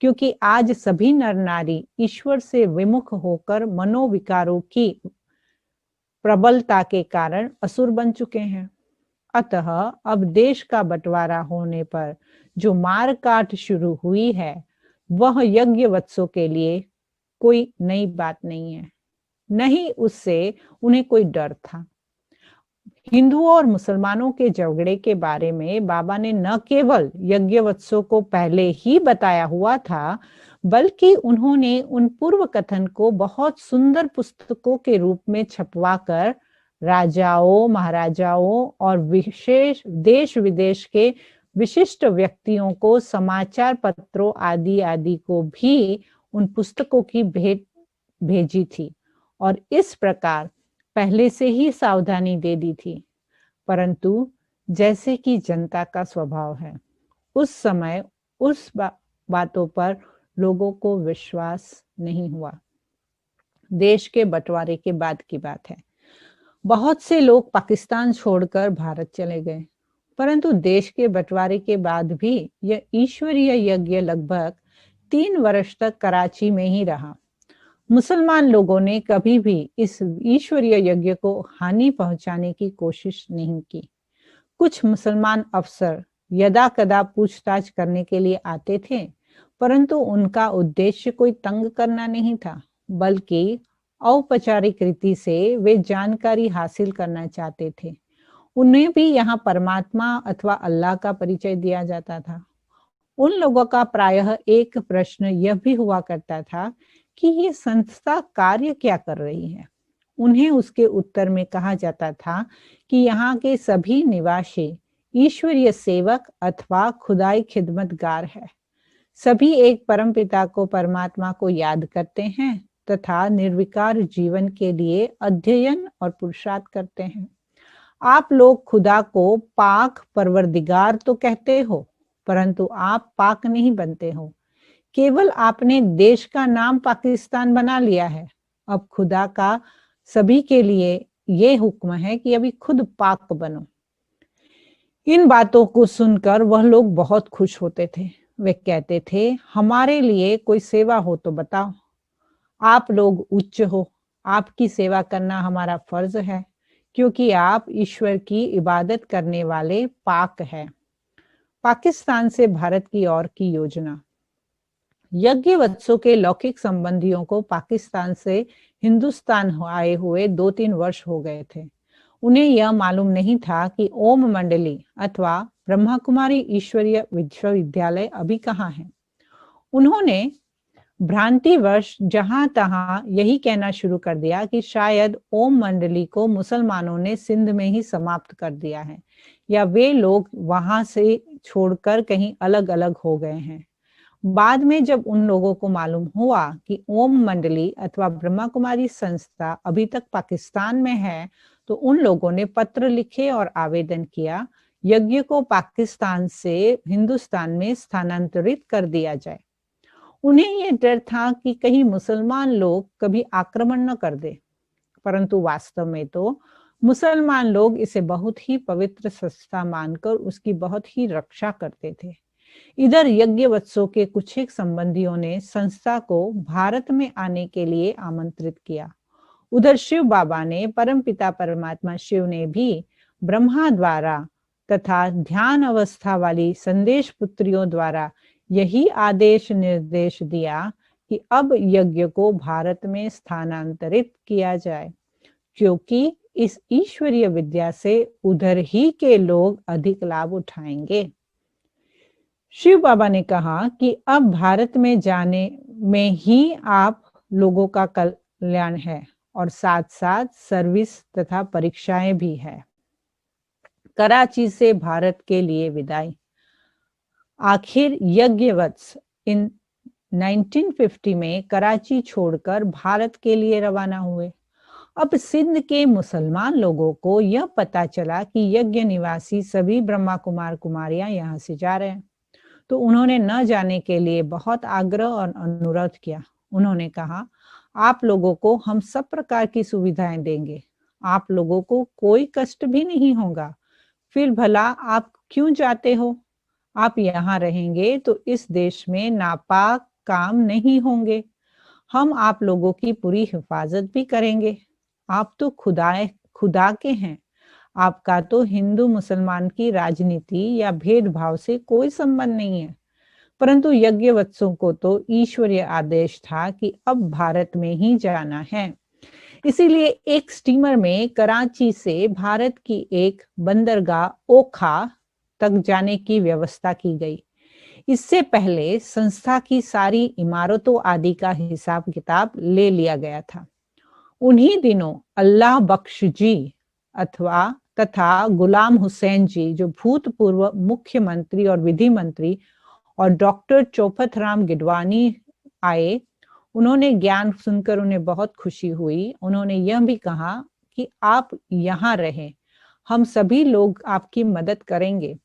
क्योंकि आज सभी नर नारी ईश्वर से विमुख होकर मनोविकारों की प्रबलता के कारण असुर बन चुके हैं। अतः अब देश का बंटवारा होने पर जो मार काट शुरू हुई है वह यज्ञवत्सों के लिए कोई नई बात नहीं है, नहीं उससे उन्हें कोई डर था। हिंदुओं और मुसलमानों के झगड़े के बारे में बाबा ने न केवल यज्ञवत्सों को पहले ही बताया हुआ था, बल्कि उन्होंने उन पूर्व कथन को बहुत सुंदर पुस्तकों के रूप में छपवाकर राजाओं, महाराजाओं और विशेष देश विदेश के विशिष्ट व्यक्तियों को, समाचार पत्रों आदि आदि को भी उन पुस्तकों की भेंट भेजी थी और इस प्रकार पहले से ही सावधानी दे दी थी। परंतु जैसे कि जनता का स्वभाव है, उस समय उस बातों पर लोगों को विश्वास नहीं हुआ। देश के बंटवारे के बाद की बात है। बहुत से लोग पाकिस्तान छोड़कर भारत चले गए, परंतु देश के बंटवारे के बाद भी यह ईश्वरीय यज्ञ लगभग 3 वर्ष तक कराची में ही रहा। मुसलमान लोगों ने कभी भी इस ईश्वरीय यज्ञ को हानि पहुंचाने की कोशिश नहीं की। कुछ मुसलमान अफसर यदा कदा पूछताछ करने के लिए आते थे, परंतु उनका उद्देश्य कोई तंग करना नहीं था, बल्कि औपचारिक रीति से वे जानकारी हासिल करना चाहते थे। उन्हें भी यहाँ परमात्मा अथवा अल्लाह का परिचय दिया जाता था। उन लोगों का प्रायः एक प्रश्न यह भी हुआ करता था कि ये संस्था कार्य क्या कर रही है। उन्हें उसके उत्तर में कहा जाता था कि यहाँ के सभी निवासी ईश्वरीय सेवक अथवा खुदाई खिदमतगार है। सभी एक परमपिता को, परमात्मा को याद करते हैं तथा निर्विकार जीवन के लिए अध्ययन और पुरुषार्थ करते हैं। आप लोग खुदा को पाक परवरदिगार तो कहते हो, परंतु आप पाक नहीं बनते हो। केवल आपने देश का नाम पाकिस्तान बना लिया है। अब खुदा का सभी के लिए ये हुक्म है कि अभी खुद पाक बनो। इन बातों को सुनकर वह लोग बहुत खुश होते थे। वे कहते थे, हमारे लिए कोई सेवा हो तो बताओ। आप लोग उच्च हो, आपकी सेवा करना हमारा फर्ज है, क्योंकि आप ईश्वर की इबादत करने वाले पाक हैं। पाकिस्तान से भारत की ओर की योजना। यज्ञवत्सों के लौकिक संबंधियों को पाकिस्तान से हिंदुस्तान आए हुए 2-3 वर्ष हो गए थे। उन्हें यह मालूम नहीं था कि ओम मंडली अथवा ब्रह्मा कुमारी ईश्वरीय विश्वविद्यालय अभी कहाँ है। उन्होंने भ्रांतिवश जहां तहां यही कहना शुरू कर दिया कि शायद ओम मंडली को मुसलमानों ने सिंध में ही समाप्त कर दिया है, या वे लोग वहां से छोड़कर कहीं अलग अलग हो गए हैं। बाद में जब उन लोगों को मालूम हुआ कि ओम मंडली अथवा ब्रह्मा कुमारी संस्था अभी तक पाकिस्तान में है, तो उन लोगों ने पत्र लिखे और आवेदन किया यज्ञ को पाकिस्तान से हिंदुस्तान में स्थानांतरित कर दिया जाए। उन्हें यह डर था कि कहीं मुसलमान लोग कभी आक्रमण न कर दे, परंतु वास्तव में तो मुसलमान लोग इसे बहुत ही पवित्र संस्था मानकर उसकी बहुत ही रक्षा करते थे। इधर यज्ञवत्सों के कुछ एक संबंधियों ने संस्था को भारत में आने के लिए आमंत्रित किया। उधर शिव बाबा ने, परमपिता परमात्मा शिव ने भी ब्रह्मा द्वारा तथा ध्यान अवस्था वाली संदेश पुत्रियों द्वारा यही आदेश निर्देश दिया कि अब यज्ञ को भारत में स्थानांतरित किया जाए, क्योंकि इस ईश्वरीय विद्या से उधर ही के लोग अधिक लाभ उठाएंगे। शिव बाबा ने कहा कि अब भारत में जाने में ही आप लोगों का कल्याण है और साथ साथ सर्विस तथा परीक्षाएं भी है। कराची से भारत के लिए विदाई। आखिर यज्ञवत्स इन 1950 में कराची छोड़कर भारत के लिए रवाना हुए। अब सिंध के मुसलमान लोगों को यह पता चला कि यज्ञ निवासी सभी ब्रह्मा कुमार कुमारियां यहाँ से जा रहे हैं, तो उन्होंने न जाने के लिए बहुत आग्रह और अनुरोध किया। उन्होंने कहा, आप लोगों को हम सब प्रकार की सुविधाएं देंगे, आप लोगों को कोई कष्ट भी नहीं होगा, फिर भला आप क्यों जाते हो? आप यहाँ रहेंगे तो इस देश में नापाक काम नहीं होंगे, हम आप लोगों की पूरी हिफाजत भी करेंगे। आप तो खुदा के हैं, आपका तो हिंदू मुसलमान की राजनीति या भेदभाव से कोई संबंध नहीं है। परंतु यज्ञवत्सों को तो ईश्वरीय आदेश था कि अब भारत में ही जाना है। इसीलिए एक स्टीमर में कराची से भारत की एक बंदरगाह ओखा तक जाने की व्यवस्था की गई। इससे पहले संस्था की सारी इमारतों आदि का हिसाब किताब ले लिया गया था। उन्हीं दिनों अल्लाह बख्श जी तथा गुलाम हुसैन जी, जो भूतपूर्व मुख्यमंत्री और विधि मंत्री, और डॉक्टर चौपत राम गिडवानी आए। उन्होंने ज्ञान सुनकर उन्हें बहुत खुशी हुई। उन्होंने यह भी कहा कि आप यहाँ रहें, हम सभी लोग आपकी मदद करेंगे।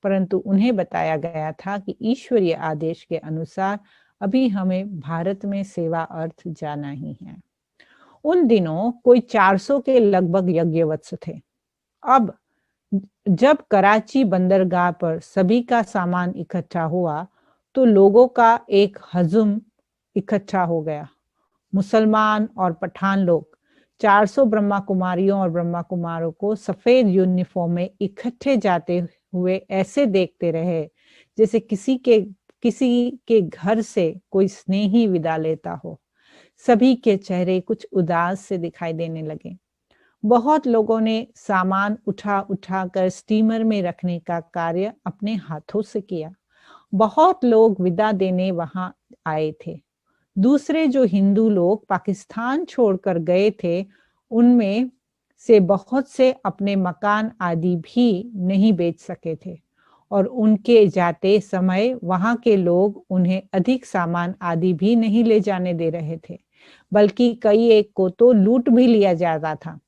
परंतु उन्हें बताया गया था कि ईश्वरीय आदेश के अनुसार अभी हमें भारत में सेवा अर्थ जाना ही है। उन दिनों कोई 400 के लगभग यज्ञवत्स थे। अब जब कराची बंदरगाह पर सभी का सामान इकट्ठा हुआ तो लोगों का एक हजुम इकट्ठा हो गया। मुसलमान और पठान लोग 400 ब्रह्मा कुमारियों और ब्रह्मा कुमारों को सफेद यूनिफॉर्म में इकट्ठे जाते हुए ऐसे देखते रहे जैसे किसी के घर से कोई स्नेही विदा लेता हो। सभी के चेहरे कुछ उदास से दिखाई देने लगे। बहुत लोगों ने सामान उठा कर स्टीमर में रखने का कार्य अपने हाथों से किया। बहुत लोग विदा देने वहां आए थे। दूसरे जो हिंदू लोग पाकिस्तान छोड़कर गए थे, उनमें से बहुत से अपने मकान आदि भी नहीं बेच सके थे और उनके जाते समय वहां के लोग उन्हें अधिक सामान आदि भी नहीं ले जाने दे रहे थे, बल्कि कई एक को तो लूट भी लिया जाता था।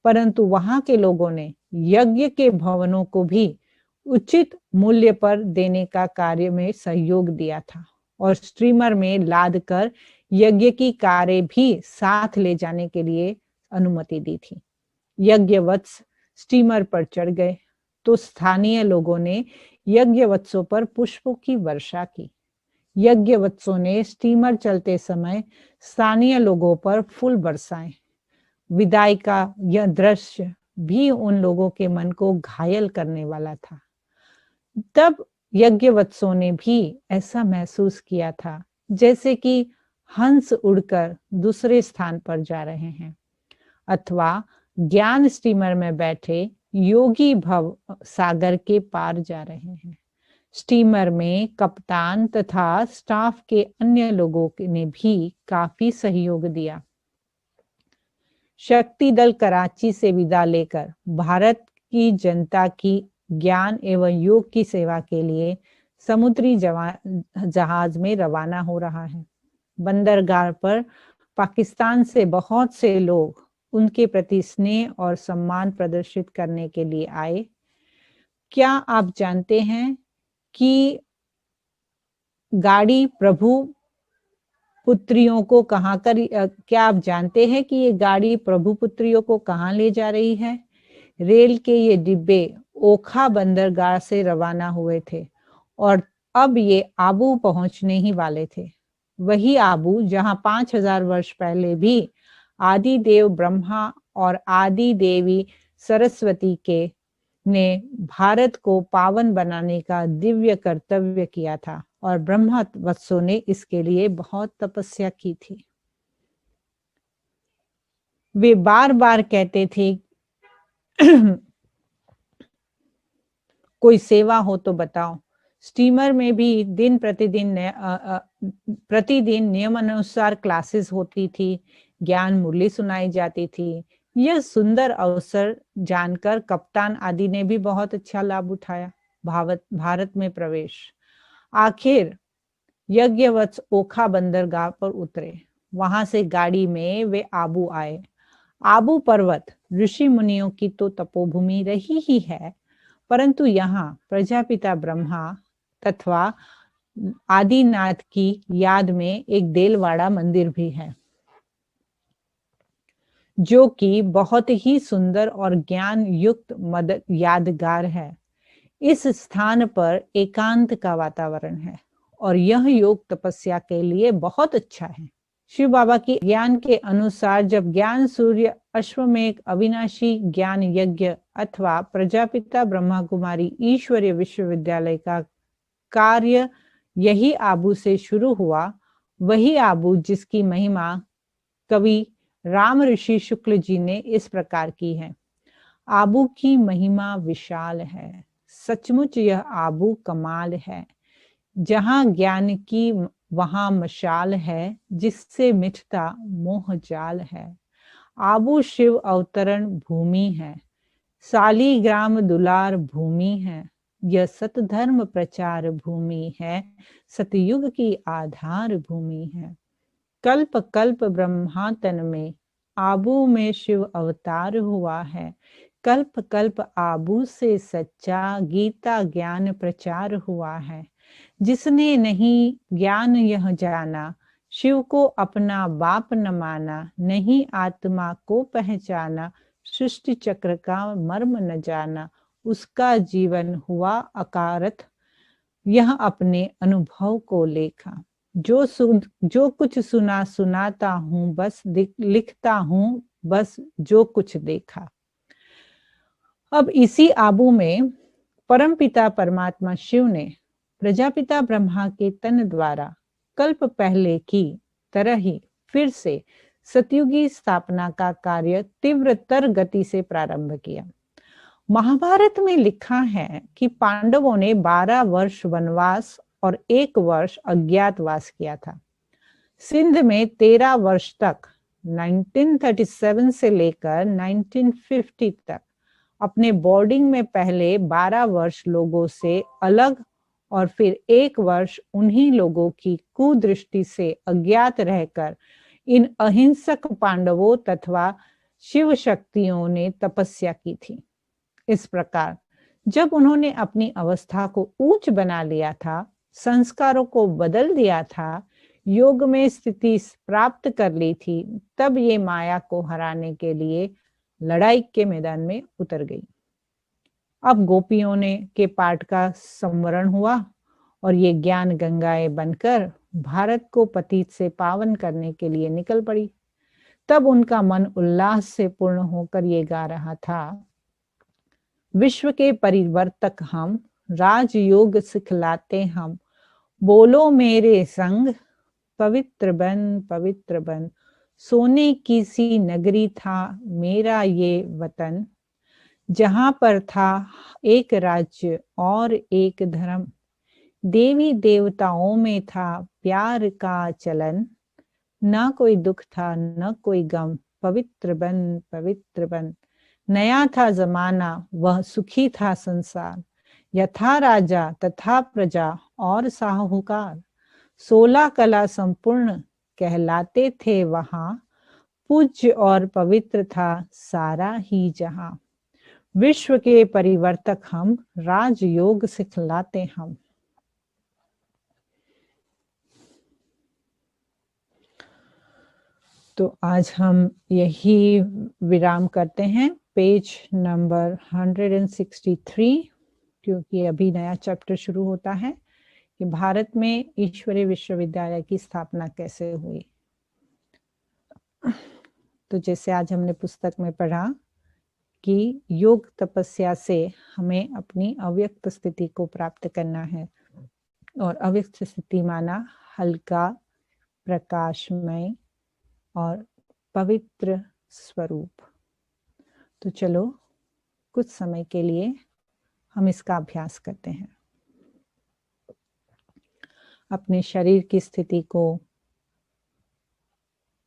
परंतु वहां के लोगों ने यज्ञ के भवनों को भी उचित मूल्य पर देने का कार्य में सहयोग दिया था और स्टीमर में लाद कर यज्ञ की कारें भी साथ ले जाने के लिए अनुमति दी थी। यज्ञवत्स स्टीमर पर चढ़ गए तो स्थानीय लोगों ने यज्ञवत्सों पर पुष्पों की वर्षा की। यज्ञवत्सों ने स्टीमर चलते समय स्थानीय लोगों पर फूल बरसाए। विदाई का यह दृश्य भी उन लोगों के मन को घायल करने वाला था। तब यज्ञवत्सों ने भी ऐसा महसूस किया था जैसे कि हंस उड़कर दूसरे स्थान पर जा रहे हैं अथवा ज्ञान स्टीमर में बैठे योगी भव सागर के पार जा रहे हैं। स्टीमर में कप्तान तथा स्टाफ के अन्य लोगों ने भी काफी सहयोग दिया। शक्ति दल कराची से विदा लेकर भारत की जनता की ज्ञान एवं योग की सेवा के लिए समुद्री जहाज में रवाना हो रहा है। बंदरगाह पर पाकिस्तान से बहुत से लोग उनके प्रति स्नेह और सम्मान प्रदर्शित करने के लिए आए। क्या आप जानते हैं कि गाड़ी प्रभु पुत्रियों को क्या आप जानते हैं कि ये गाड़ी प्रभु पुत्रियों को कहाँ ले जा रही है? रेल के ये डिब्बे ओखा बंदरगाह से रवाना हुए थे और अब ये आबू पहुंचने ही वाले थे। वही आबू जहां 5000 वर्ष पहले भी आदि देव ब्रह्मा और आदि देवी सरस्वती के ने भारत को पावन बनाने का दिव्य कर्तव्य किया था और ब्रह्मा वत्सों ने इसके लिए बहुत तपस्या की थी। वे बार बार कहते थे कोई सेवा हो तो बताओ। स्टीमर में भी प्रतिदिन नियमानुसार क्लासेस होती थी, ज्ञान मुरली सुनाई जाती थी। यह सुंदर अवसर जानकर कप्तान आदि ने भी बहुत अच्छा लाभ उठाया। भारत में प्रवेश। आखिर यज्ञवत्स ओखा बंदरगाह पर उतरे। वहां से गाड़ी में वे आबू आए। आबू पर्वत ऋषि मुनियों की तो तपोभूमि रही ही है, परंतु यहाँ प्रजापिता ब्रह्मा तथा आदिनाथ की याद में एक देलवाड़ा मंदिर भी है, जो कि बहुत ही सुंदर और ज्ञान युक्त यादगार है। इस स्थान पर एकांत का वातावरण है और यह योग तपस्या के लिए बहुत अच्छा है। शिव बाबा की ज्ञान के अनुसार जब ज्ञान सूर्य अश्वमेघ अविनाशी ज्ञान यज्ञ अथवा प्रजापिता ब्रह्मा कुमारी ईश्वरीय विश्वविद्यालय का कार्य यही आबू से शुरू हुआ, वही आबू जिसकी महिमा कवि राम ऋषि शुक्ल जी ने इस प्रकार की है। आबू की महिमा विशाल है, सचमुच यह आबू कमाल है। जहां ज्ञान की वहां मशाल है, जिससे मिटता मोह जाल है। आबू शिव अवतरण भूमि है, सालीग्राम दुलार भूमि है। यह सतधर्म प्रचार भूमि है, सतयुग की आधार भूमि है। कल्प कल्प ब्रह्मातन में आबू में शिव अवतार हुआ है। कल्प कल्प आबू से सच्चा गीता ज्ञान प्रचार हुआ है। जिसने नहीं ज्ञान यह जाना, शिव को अपना बाप न माना, नहीं आत्मा को पहचाना, सृष्टि चक्र का मर्म न जाना, उसका जीवन हुआ अकारथ, यह अपने अनुभव को लेखा। जो कुछ सुना सुनाता हूँ, बस लिखता हूँ, बस जो कुछ देखा। अब इसी आबू में परमपिता परमात्मा शिव ने प्रजापिता ब्रह्मा के तन द्वारा कल्प पहले की तरह ही फिर से सतयुगी स्थापना का कार्य तीव्रतर गति से प्रारंभ किया। महाभारत में लिखा है कि पांडवों ने 12 वर्ष वनवास और 1 वर्ष अज्ञातवास किया था। सिंध में 13 वर्ष तक 1937 से लेकर 1950 तक अपने बोर्डिंग में पहले 12 वर्ष लोगों से अलग और फिर 1 वर्ष उन्हीं लोगों की कुदृष्टि से अज्ञात रहकर इन अहिंसक पांडवों तथा शिव शक्तियों ने तपस्या की थी। इस प्रकार जब उन्होंने अपनी अवस्था को ऊंच बना लिया था, संस्कारों को बदल दिया था, योग में स्थिति प्राप्त कर ली थी, तब ये माया को हराने के लिए लड़ाई के मैदान में उतर गई। अब गोपियों ने के पाठ का संवरण हुआ और ये ज्ञान गंगाएं बनकर भारत को पतित से पावन करने के लिए निकल पड़ी। तब उनका मन उल्लास से पूर्ण होकर ये गा रहा था, विश्व के परिवर्तक हम, राजयोग सिखलाते हम, बोलो मेरे संग, पवित्र बन, सोने की सी नगरी था मेरा ये वतन, जहां पर था एक राज्य और एक धर्म, देवी देवताओं में था प्यार का चलन, ना कोई दुख था न कोई गम, पवित्र बन, नया था जमाना वह सुखी था संसार, यथा राजा तथा प्रजा और साहूकार, 16 कला संपूर्ण कहलाते थे वहां, पूज्य और पवित्र था सारा ही जहां। विश्व के परिवर्तक हम, राजयोग सिखलाते हम। तो आज हम यही विराम करते हैं पेज नंबर 163, क्योंकि अभी नया चैप्टर शुरू होता है कि भारत में ईश्वरीय विश्वविद्यालय की स्थापना कैसे हुई। तो जैसे आज हमने पुस्तक में पढ़ा कि योग तपस्या से हमें अपनी अव्यक्त स्थिति को प्राप्त करना है, और अव्यक्त स्थिति माना हल्का, प्रकाशमय और पवित्र स्वरूप। तो चलो कुछ समय के लिए हम इसका अभ्यास करते हैं। अपने शरीर की स्थिति को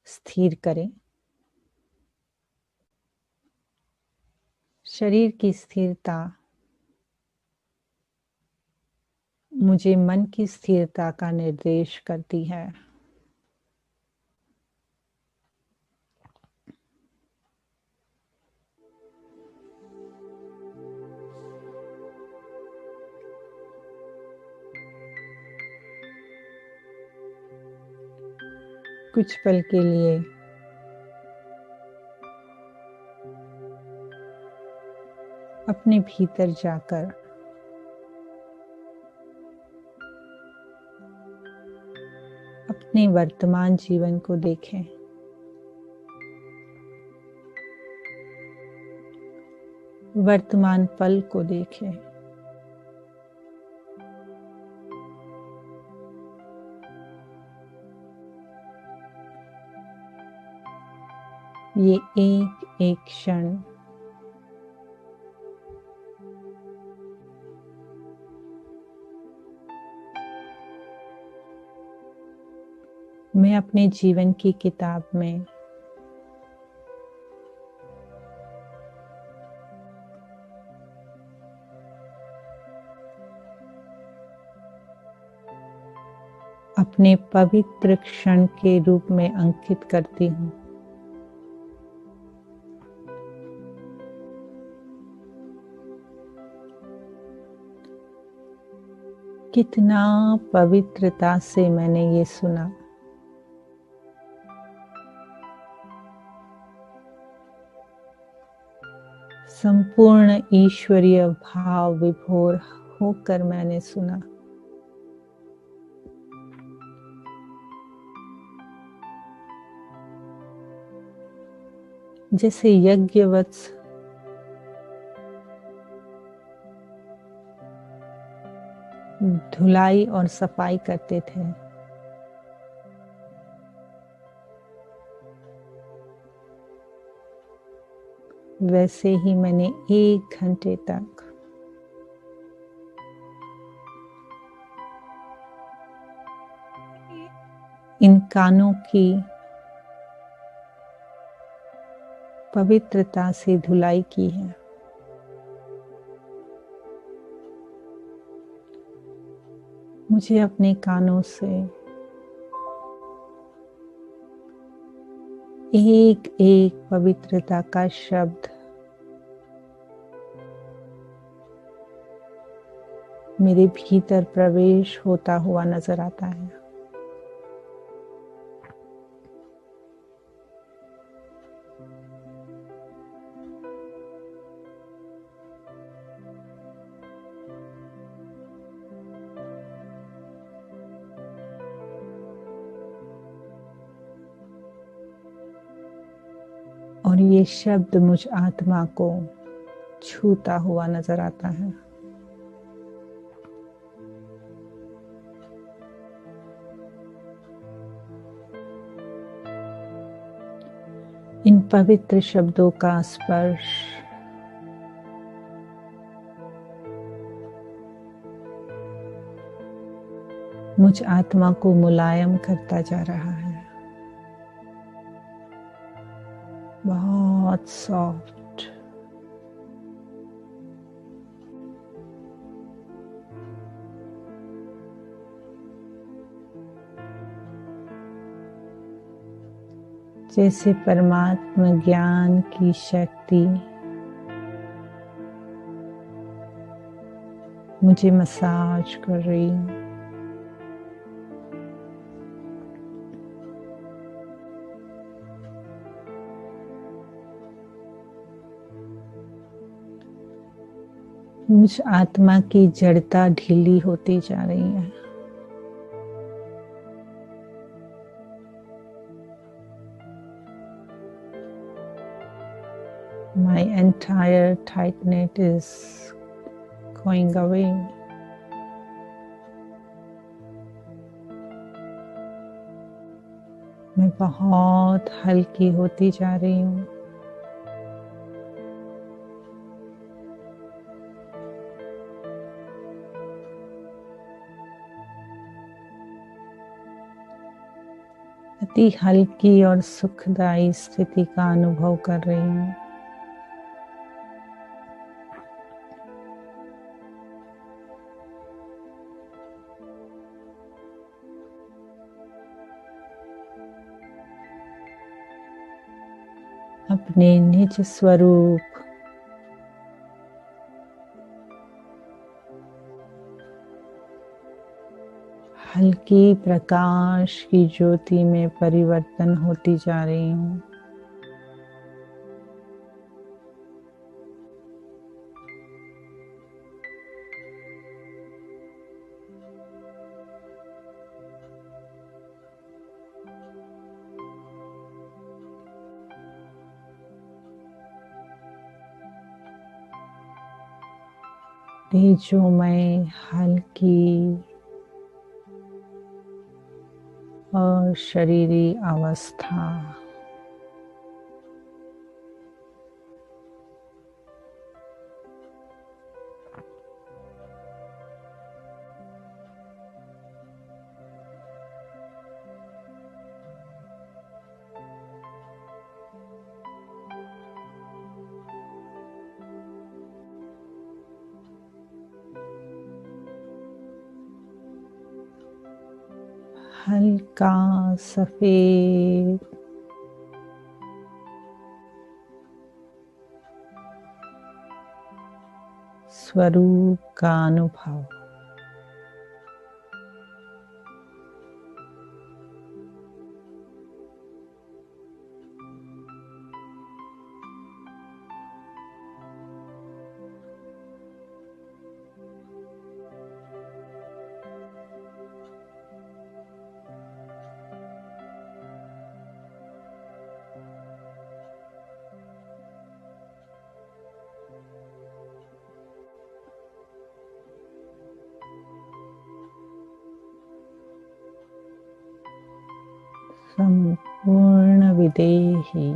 स्थिर करें। शरीर की स्थिरता मुझे मन की स्थिरता का निर्देश करती है। कुछ पल के लिए अपने भीतर जाकर अपने वर्तमान जीवन को देखें। वर्तमान पल को देखें। ये एक एक क्षण मैं अपने जीवन की किताब में अपने पवित्र क्षण के रूप में अंकित करती हूँ। कितना पवित्रता से मैंने ये सुना। संपूर्ण ईश्वरीय भाव विभोर होकर मैंने सुना। जैसे यज्ञवत्स धुलाई और सफाई करते थे, वैसे ही मैंने 1 घंटे तक इन कानों की पवित्रता से धुलाई की है। मुझे अपने कानों से एक एक पवित्रता का शब्द मेरे भीतर प्रवेश होता हुआ नजर आता है। और ये शब्द मुझ आत्मा को छूता हुआ नजर आता है। इन पवित्र शब्दों का स्पर्श मुझ आत्मा को मुलायम करता जा रहा है। बहुत सॉफ्ट, जैसे परमात्मा ज्ञान की शक्ति मुझे मसाज कर रही है। मुझ आत्मा की जड़ता ढीली होती जा रही है। My entire tightness is going away. मैं बहुत हल्की होती जा रही हूँ। अति हल्की और सुखदायी स्थिति का अनुभव कर रही हूँ। अपने निज स्वरूप हल्की प्रकाश की ज्योति में परिवर्तन होती जा रही हूँ। तेजोमय हल्की और शरीरी अवस्था हल्का सफेद स्वरूप का अनुभव। संपूर्ण विदेही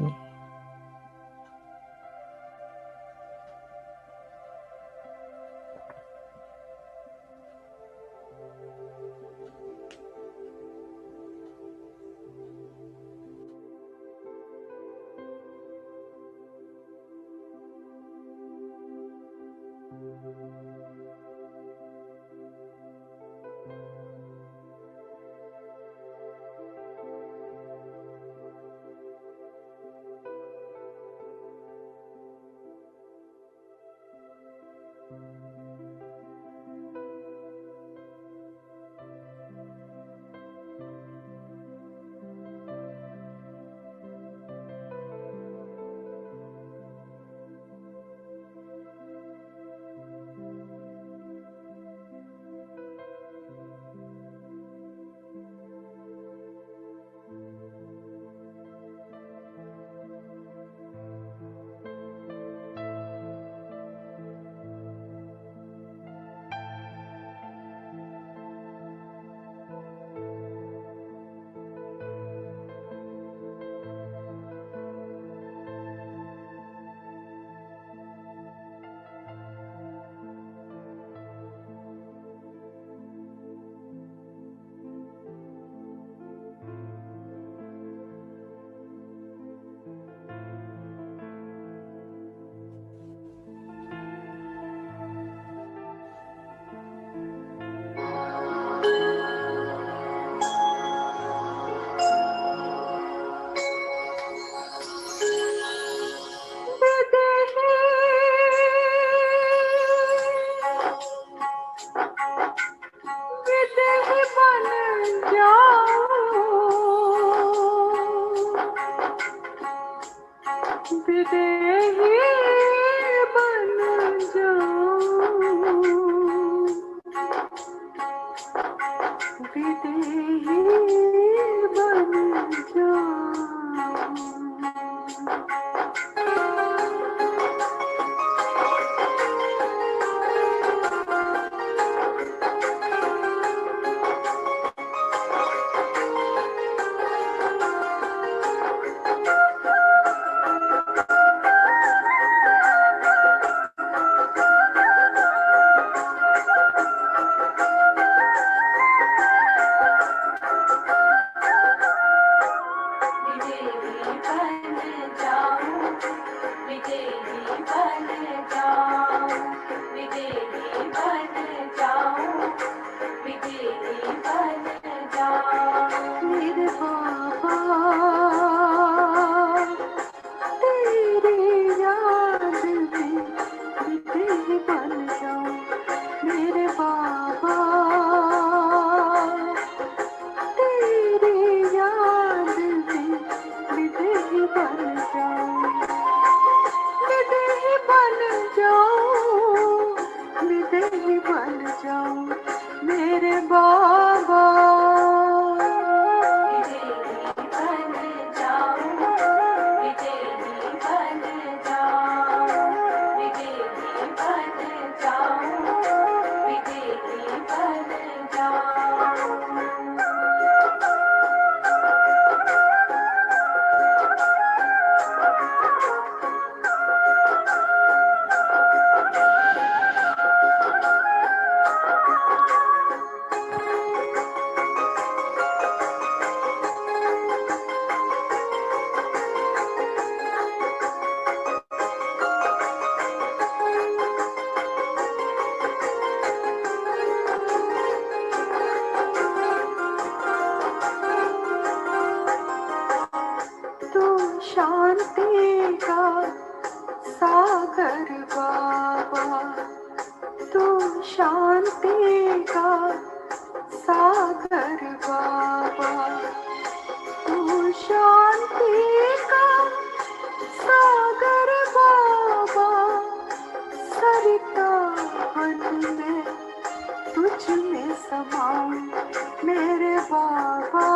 समाऊं मेरे बाबा